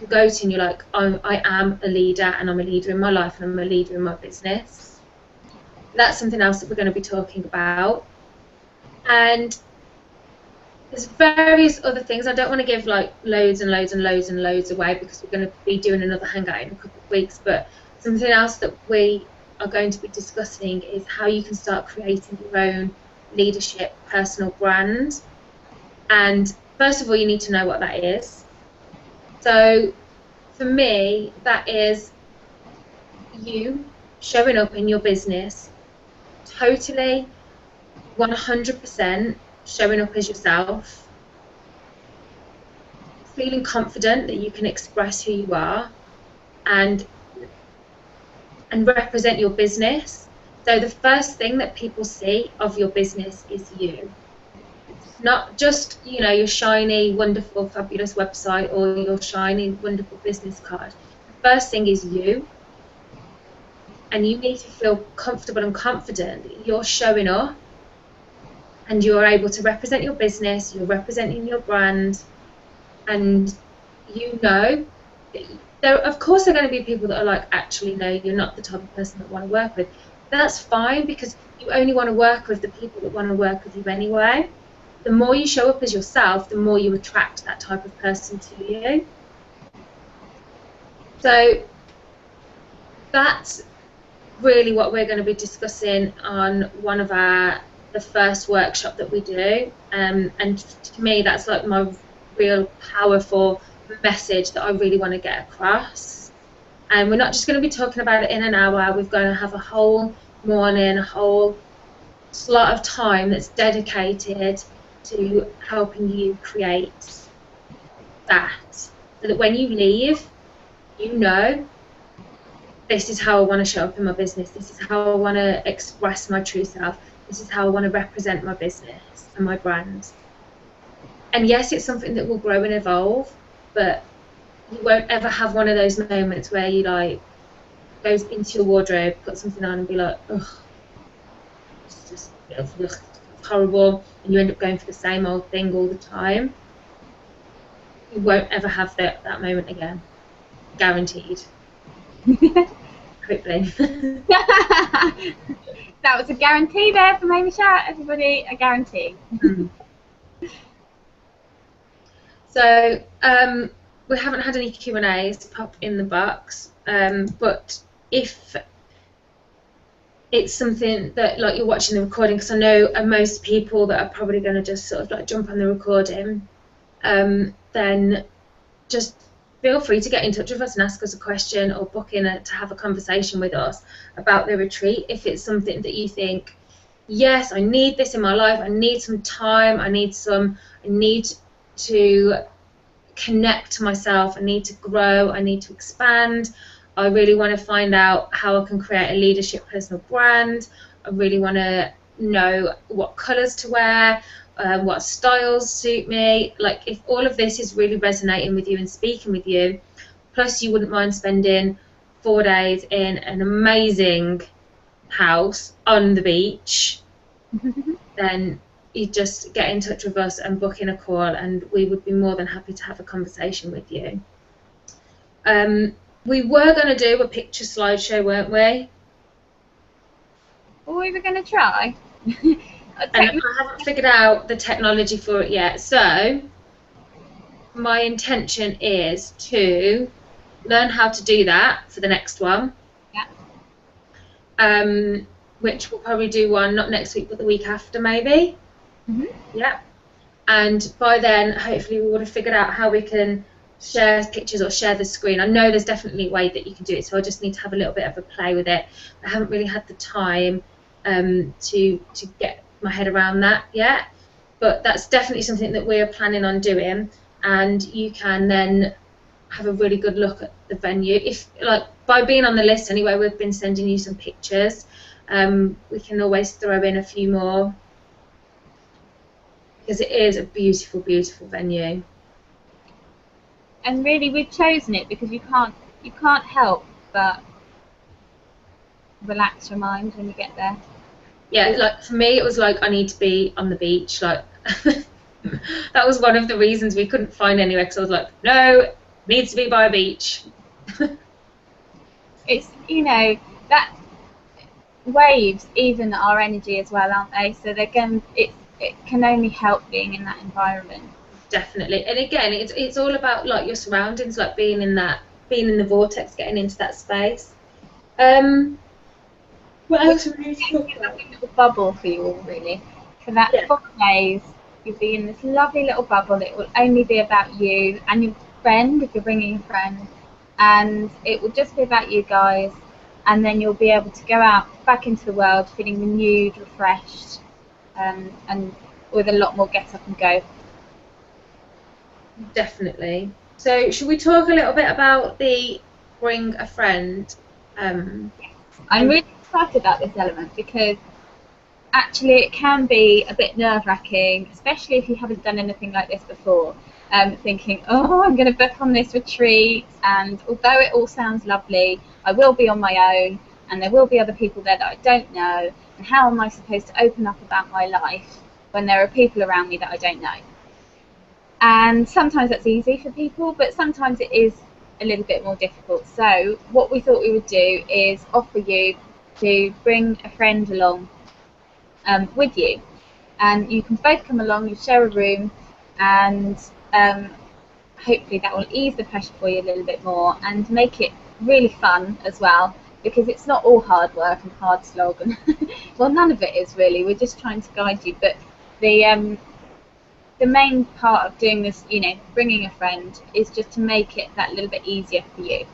go to and you're like, I am a leader, and I'm a leader in my life, and I'm a leader in my business. That's something else that we're going to be talking about. And there's various other things. I don't want to give like loads and loads and loads and loads away, because we're going to be doing another hangout in a couple of weeks. But something else that we are going to be discussing is how you can start creating your own leadership personal brand. And first of all, you need to know what that is. So for me, that is you showing up in your business totally 100% showing up as yourself, feeling confident that you can express who you are and represent your business. So the first thing that people see of your business is you. It's not just, you know, your shiny, wonderful, fabulous website or your shiny, wonderful business card. The first thing is you. And you need to feel comfortable and confident that you're showing up and you're able to represent your business, you're representing your brand, and you know, of course there are going to be people that are like, actually, no, you're not the type of person that I want to work with. That's fine, because you only want to work with the people that want to work with you anyway. The more you show up as yourself, the more you attract that type of person to you. So that's really what we're going to be discussing on one of the first workshop that we do, and to me that's like my real powerful message that I really want to get across. And we're not just going to be talking about it in an hour, we're going to have a whole morning, a whole slot of time that's dedicated to helping you create that, so that when you leave, you know, this is how I want to show up in my business, this is how I want to express my true self, this is how I want to represent my business and my brand. And yes, it's something that will grow and evolve, but you won't ever have one of those moments where you like goes into your wardrobe, put something on and be like, ugh, it's just ugh, horrible, and you end up going for the same old thing all the time. You won't ever have that moment again. Guaranteed. Hopefully. That was a guarantee there from Amie Sharratt, everybody, a guarantee. So we haven't had any Q&As to pop in the box, but if it's something that, like, you're watching the recording, because I know most people that are probably going to just sort of like jump on the recording, then just feel free to get in touch with us and ask us a question, or book in to have a conversation with us about the retreat. If it's something that you think, yes, I need this in my life, I need some time, I need to connect to myself, I need to grow, I need to expand, I really want to find out how I can create a leadership personal brand, I really want to know what colours to wear, what styles suit me. Like, if all of this is really resonating with you and speaking with you, plus you wouldn't mind spending 4 days in an amazing house on the beach, then you just get in touch with us and book in a call, and we would be more than happy to have a conversation with you. We were going to do a picture slideshow, weren't we? Well, we were going to try. And I haven't figured out the technology for it yet. So my intention is to learn how to do that for the next one. Yeah. Which we'll probably do one, not next week, but the week after, maybe. Yeah. And by then, hopefully, we would have figured out how we can share pictures or share the screen. I know there's definitely a way that you can do it, so I just need to have a little bit of a play with it. I haven't really had the time to get my head around that yet, but that's definitely something that we're planning on doing, and you can then have a really good look at the venue. If, like, by being on the list anyway, we've been sending you some pictures. We can always throw in a few more, because it is a beautiful, beautiful venue. And really, we've chosen it because you can't help but relax your mind when you get there. Yeah, like, for me, it was like, I need to be on the beach. Like, that was one of the reasons we couldn't find anywhere, because I was like, no, it needs to be by a beach. It's, you know, that waves even our energy as well, aren't they? So it can only help being in that environment. Definitely. And again, it's all about, like, your surroundings, like being in the vortex, getting into that space. What else are we going to talk about? A little bubble for you all, really. For that 4 days, you'll be in this lovely little bubble. It will only be about you and your friend, if you're bringing a friend, and it will just be about you guys. And then you'll be able to go out back into the world feeling renewed, refreshed, and with a lot more get up and go. Definitely. So should we talk a little bit about the bring a friend? I'm really excited about this element, because actually it can be a bit nerve-wracking, especially if you haven't done anything like this before, thinking, oh, I'm going to book on this retreat, and although it all sounds lovely, I will be on my own, and there will be other people there that I don't know, and how am I supposed to open up about my life when there are people around me that I don't know? And sometimes that's easy for people, but sometimes it is a little bit more difficult. So what we thought we would do is offer you to bring a friend along with you, and you can both come along, you share a room, and hopefully that will ease the pressure for you a little bit more and make it really fun as well, because it's not all hard work and hard slog, and well, none of it is really. We're just trying to guide you, but the main part of doing this, you know, bringing a friend, is just to make it that little bit easier for you.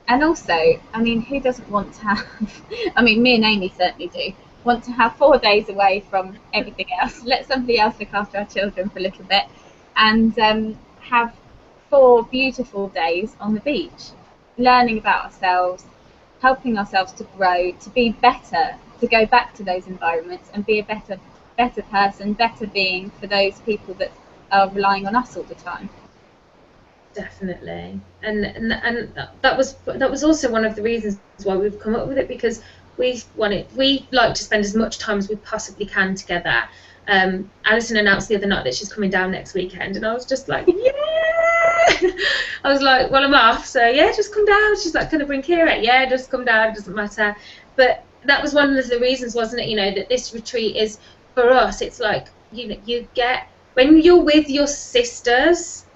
And also, I mean, who doesn't want to have, I mean, me and Amy certainly do, want to have 4 days away from everything else, let somebody else look after our children for a little bit, and have 4 beautiful days on the beach, learning about ourselves, helping ourselves to grow, to be better, to go back to those environments and be a better person, better being for those people that are relying on us all the time. Definitely. And that was also one of the reasons why we've come up with it, because we like to spend as much time as we possibly can together. Alison announced the other night that she's coming down next weekend, and I was just like, yeah. I was like, well, I'm off, so yeah, just come down. She's like, can I bring Kira? Yeah, just come down, it doesn't matter. But that was one of the reasons, wasn't it, you know, that this retreat is, for us, it's like, you know, you get, when you're with your sisters,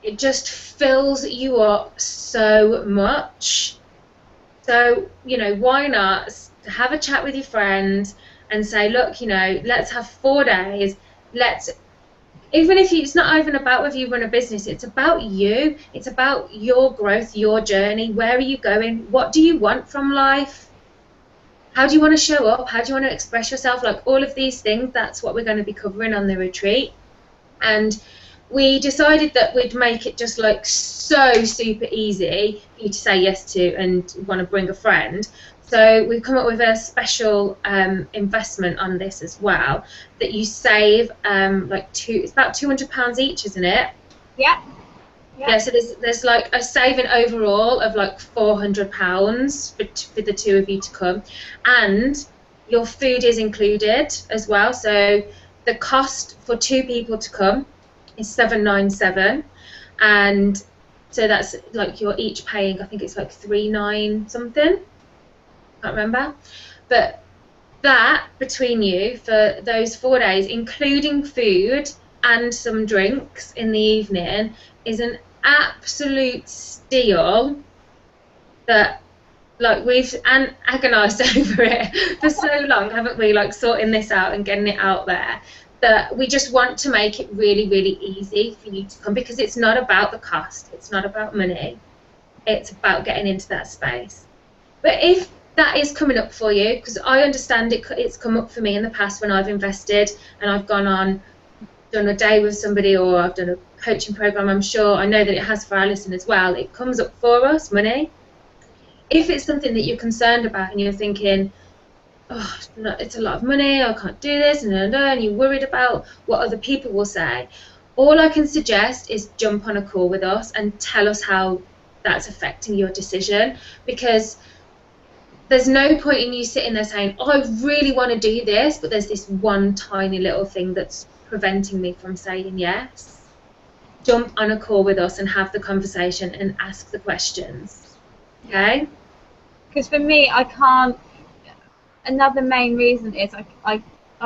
it just fills you up so much. So, you know, why not have a chat with your friend and say, look, you know, let's have 4 days. Let's, even if it's not even about whether you run a business, it's about you. It's about your growth, your journey. Where are you going? What do you want from life? How do you want to show up? How do you want to express yourself? Like all of these things, that's what we're going to be covering on the retreat. And we decided that we'd make it just like so super easy for you to say yes to and want to bring a friend. So we've come up with a special investment on this as well, that you save it's about £200 each, isn't it? Yeah. Yeah, so there's like a saving overall of like £400 for the two of you to come, and your food is included as well. So the cost for 2 people to come is £797, and so that's like you're each paying, I think it's like £399 something. Can't remember, but that between you for those 4 days, including food and some drinks in the evening, is an absolute steal. That like we've agonized over it for so long, haven't we, like sorting this out and getting it out there, that we just want to make it really, really easy for you to come, because it's not about the cost, it's not about money, it's about getting into that space. But if that is coming up for you, because I understand it's come up for me in the past when I've invested and I've gone on, done a day with somebody, or I've done a coaching program. I'm sure, I know that it has for Alison as well. It comes up for us, money. If it's something that you're concerned about and you're thinking, oh, no, it's a lot of money, I can't do this, and you're worried about what other people will say, all I can suggest is jump on a call with us and tell us how that's affecting your decision, because there's no point in you sitting there saying, oh, I really want to do this, but there's this one tiny little thing that's preventing me from saying yes. Jump on a call with us and have the conversation and ask the questions. Okay? Because for me, I can't. Another main reason is I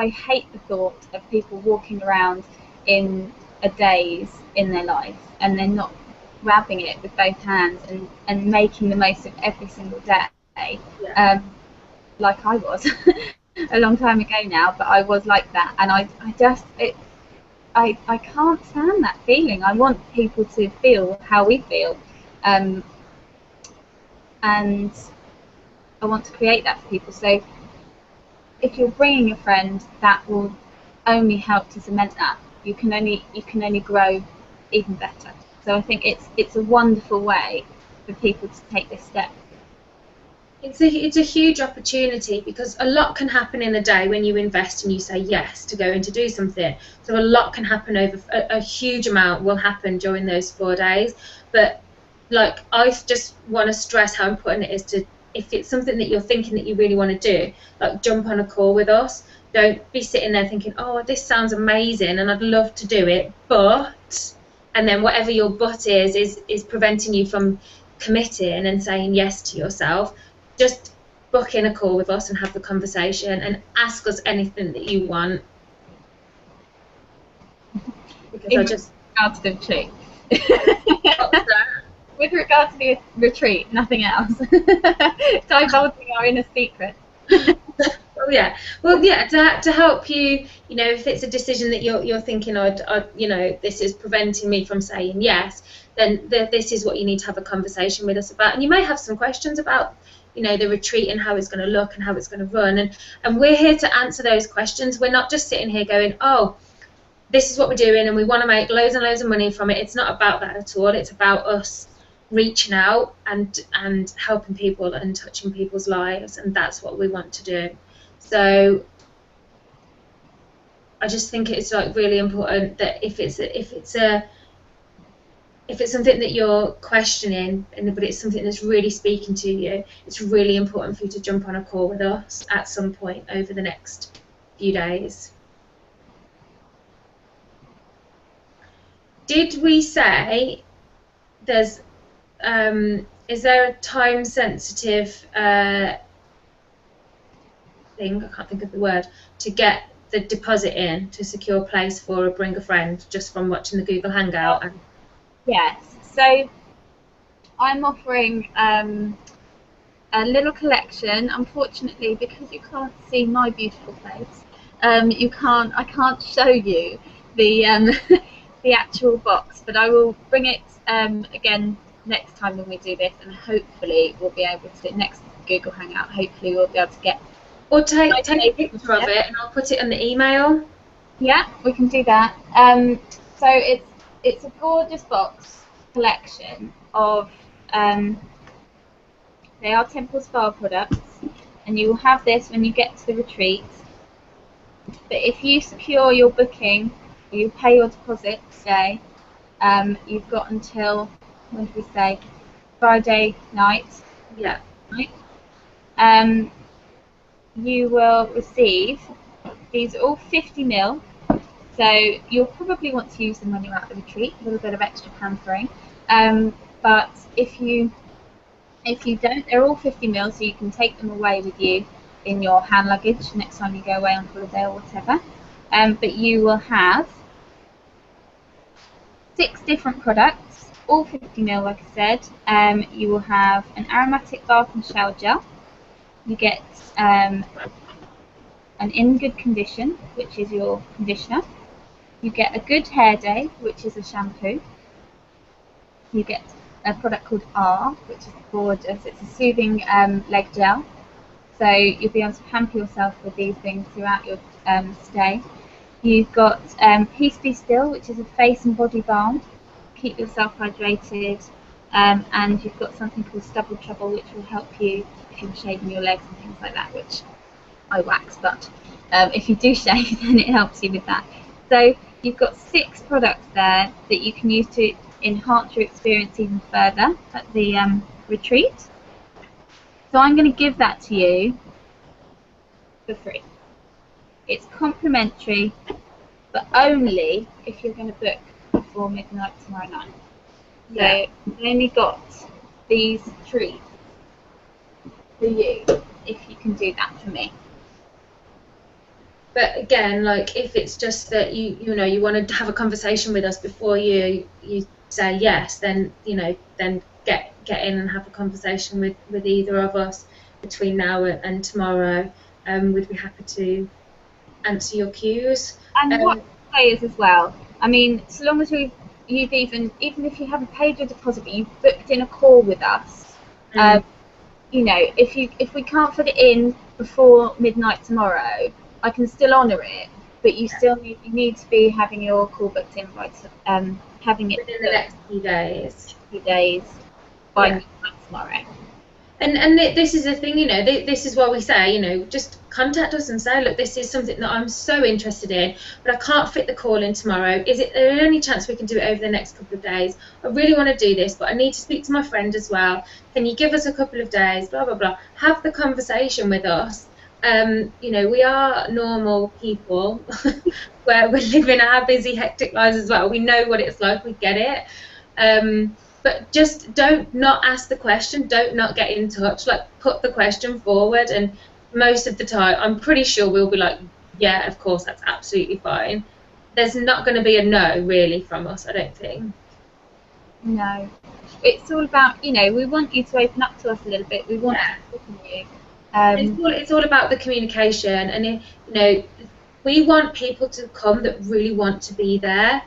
hate the thought of people walking around in a daze in their life and they're not grabbing it with both hands and making the most of every single day. Yeah. Like I was a long time ago now, but I was like that, and I can't stand that feeling. I want people to feel how we feel, and I want to create that for people. So if you're bringing a friend, that will only help to cement that. You can only grow even better. So I think it's a wonderful way for people to take this step. It's a huge opportunity, because a lot can happen in a day when you invest and you say yes to going to do something. So a lot can happen over a huge amount will happen during those 4 days. But like, I just want to stress how important it is to, if it's something that you're thinking that you really want to do, like jump on a call with us. Don't be sitting there thinking, oh, this sounds amazing and I'd love to do it, but, and then whatever your but is preventing you from committing and saying yes to yourself. Just book in a call with us and have the conversation and ask us anything that you want. Because regards to the retreat. With regard to the retreat, nothing else. Divulging our inner secret. Oh yeah. Well, yeah. To help you, you know, if it's a decision that you're thinking, you know, this is preventing me from saying yes, then this is what you need to have a conversation with us about. And you may have some questions about, you know, the retreat and how it's going to look and how it's going to run, and we're here to answer those questions. We're not just sitting here going, oh, this is what we're doing and we want to make loads and loads of money from it. It's not about that at all. It's about us reaching out and helping people and touching people's lives, and that's what we want to do. So I just think it's like really important that if it's something that you're questioning, but it's something that's really speaking to you, it's really important for you to jump on a call with us at some point over the next few days. Did we say there's is there a time sensitive thing, I can't think of the word, to get the deposit in to secure a place for a bring a friend, just from watching the Google Hangout? Yes, so I'm offering a little collection. Unfortunately, because you can't see my beautiful face, I can't show you the the actual box, but I will bring it again next time when we do this, and hopefully we'll be able to, next Google Hangout, hopefully we'll be able to get, or take a picture of it and I'll put it in the email. Yeah, we can do that. So it's a gorgeous box collection of they are Temple Spa products, and you will have this when you get to the retreat. But if you secure your booking, or you pay your deposit today, you've got until, when did we say, Friday night. Yeah. Right. You will receive, these are all 50ml, so you'll probably want to use them when you're at the retreat, a little bit of extra pampering. But if you don't, they're all 50ml, so you can take them away with you in your hand luggage next time you go away on holiday or whatever. But you will have 6 different products, all 50ml, like I said. You will have an aromatic bath and shower gel. You get an In Good Condition, which is your conditioner. You get a Good Hair Day, which is a shampoo. You get a product called R, which is gorgeous. It's a soothing leg gel. So you'll be able to pamper yourself with these things throughout your stay. You've got Peace Be Still, which is a face and body balm. Keep yourself hydrated. And you've got something called Stubble Trouble, which will help you if you're shaving your legs and things like that, which I wax, but if you do shave, then it helps you with that. So you've got 6 products there that you can use to enhance your experience even further at the retreat. So I'm going to give that to you for free. It's complimentary, but only if you're going to book before midnight tomorrow night. So I've only got these treats for you if you can do that for me. But again, like, if it's just that you know you want to have a conversation with us before you say yes, then then get in and have a conversation with either of us between now and tomorrow. We'd be happy to answer your queues. And what I say is as well, I mean, so long as you've even if you haven't paid your deposit, but you've booked in a call with us, if we can't fit it in before midnight tomorrow, I can still honour it, but you still need to be having your call booked in by having it within the next few days. By midnight tomorrow. And this is the thing, this is why we say, just contact us and say, look, this is something that I'm so interested in, but I can't fit the call in tomorrow. Is there any chance we can do it over the next couple of days? I really want to do this, but I need to speak to my friend as well. Can you give us a couple of days? Blah, blah, blah. Have the conversation with us. We are normal people where we're living our busy, hectic lives as well. We know what it's like. We get it. But just don't not ask the question. Don't not get in touch. Like, put the question forward, and most of the time, I'm pretty sure we'll be like, yeah, of course, that's absolutely fine. There's not going to be a no, really, from us, I don't think. No. It's all about, we want you to open up to us a little bit. We want to listen to you. It's all about the communication, and we want people to come that really want to be there.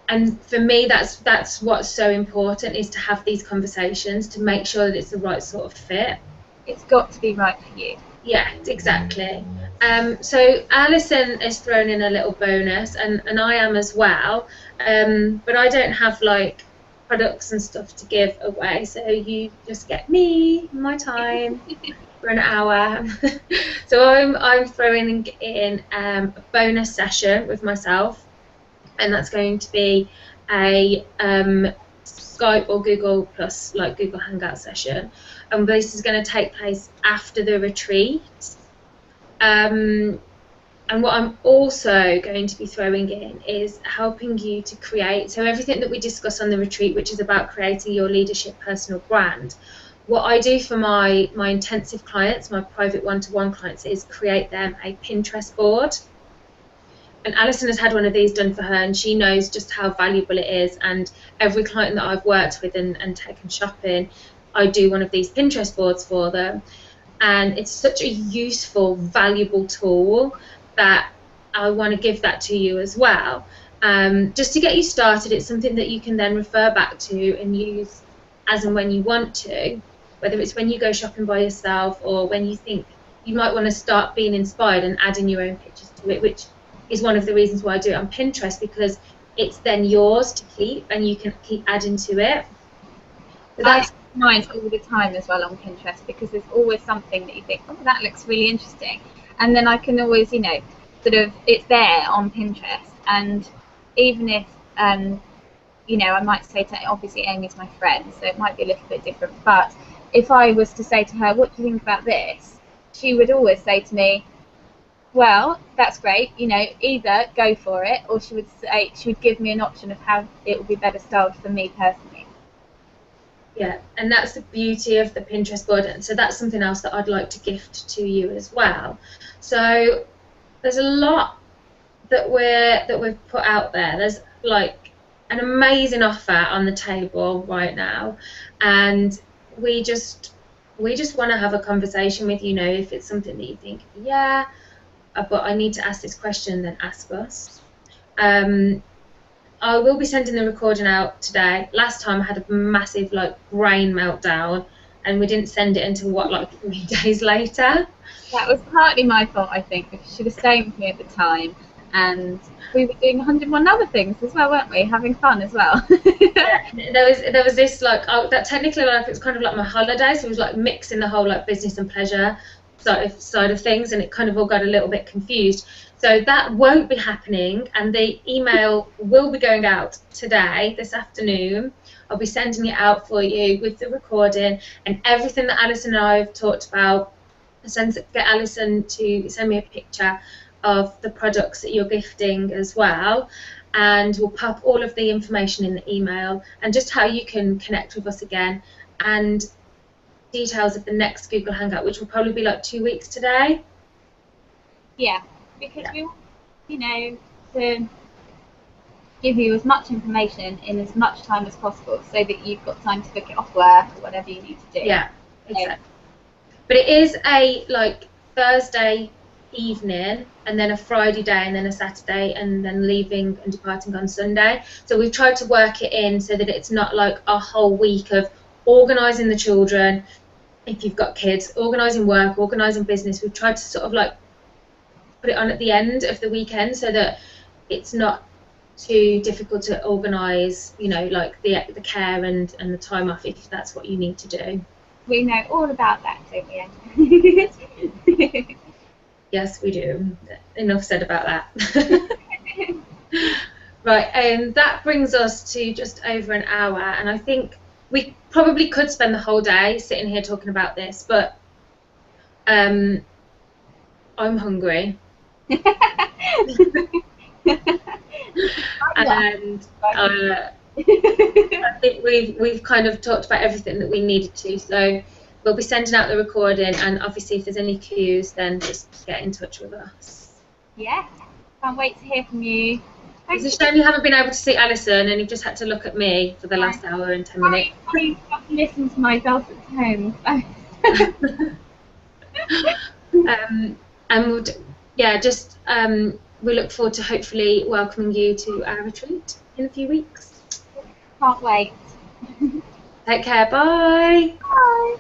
And for me, that's what's so important, is to have these conversations to make sure that it's the right sort of fit. It's got to be right for you. Yeah, exactly. So Alison has thrown in a little bonus, and I am as well. But I don't have like products and stuff to give away, so you just get me, my time for an hour. So I'm throwing in a bonus session with myself. And that's going to be a Skype or Google Plus, like Google Hangout session. And this is going to take place after the retreat. And what I'm also going to be throwing in is helping you to create, so everything that we discuss on the retreat, which is about creating your leadership personal brand. What I do for my intensive clients, my private one-to-one clients, is create them a Pinterest board. And Alison has had one of these done for her, and she knows just how valuable it is. And every client that I've worked with and taken shopping, I do one of these Pinterest boards for them. And it's such a useful, valuable tool that I want to give that to you as well. Just to get you started, it's something that you can then refer back to and use as and when you want to, whether it's when you go shopping by yourself or when you think you might want to start being inspired and adding your own pictures to it, which is one of the reasons why I do it on Pinterest, because it's then yours to keep and you can keep adding to it. So that's mine all the time as well on Pinterest, because there's always something that you think, oh, that looks really interesting, and then I can always, you know, sort of, it's there on Pinterest. And even if you know, I might say to, obviously Amy's my friend, so it might be a little bit different, but if I was to say to her, what do you think about this, she would always say to me, well, that's great, you know, either go for it, or she would say, she would give me an option of how it would be better styled for me personally. Yeah, and that's the beauty of the Pinterest board, and so that's something else that I'd like to gift to you as well. So there's a lot that we've put out there. There's like an amazing offer on the table right now, and we just want to have a conversation with you. You know, if it's something that you think, yeah, but I need to ask this question, then ask us. I will be sending the recording out today. Last time I had a massive like brain meltdown, and we didn't send it until what, like 3 days later. That was partly my fault, I think, because she was staying with me at the time, and we were doing 101 other things as well, weren't we? Having fun as well. Yeah, there was this like, that technically like, it was kind of like my holiday, so it was like mixing the whole like business and pleasure side of things, and it kind of all got a little bit confused. So that won't be happening, and the email will be going out today, this afternoon. I'll be sending it out for you with the recording and everything that Alison and I have talked about. Get Alison to send me a picture of the products that you're gifting as well, and we'll pop all of the information in the email and just how you can connect with us again, and details of the next Google Hangout, which will probably be like 2 weeks today. Yeah, because we want, you know, to give you as much information in as much time as possible, so that you've got time to book it off work or whatever you need to do. Yeah, exactly. But it is a like Thursday evening, and then a Friday day, and then a Saturday, and then leaving and departing on Sunday. So we've tried to work it in so that it's not like a whole week of organising the children, if you've got kids, organising work, organising business. We've tried to sort of like put it on at the end of the weekend so that it's not too difficult to organise, you know, like the care and the time off, if that's what you need to do. We know all about that, don't we? Yes, we do. Enough said about that. Right, and that brings us to just over an hour, and I think we probably could spend the whole day sitting here talking about this, but I'm hungry. And I think we've kind of talked about everything that we needed to, so we'll be sending out the recording, and obviously if there's any cues, then just get in touch with us. Yeah, can't wait to hear from you. It's a shame you haven't been able to see Alison, and you've just had to look at me for the last hour and 10 minutes. I have to listen to my dulcet tones. And we'll, yeah, just we look forward to hopefully welcoming you to our retreat in a few weeks. Can't wait. Take care. Bye. Bye.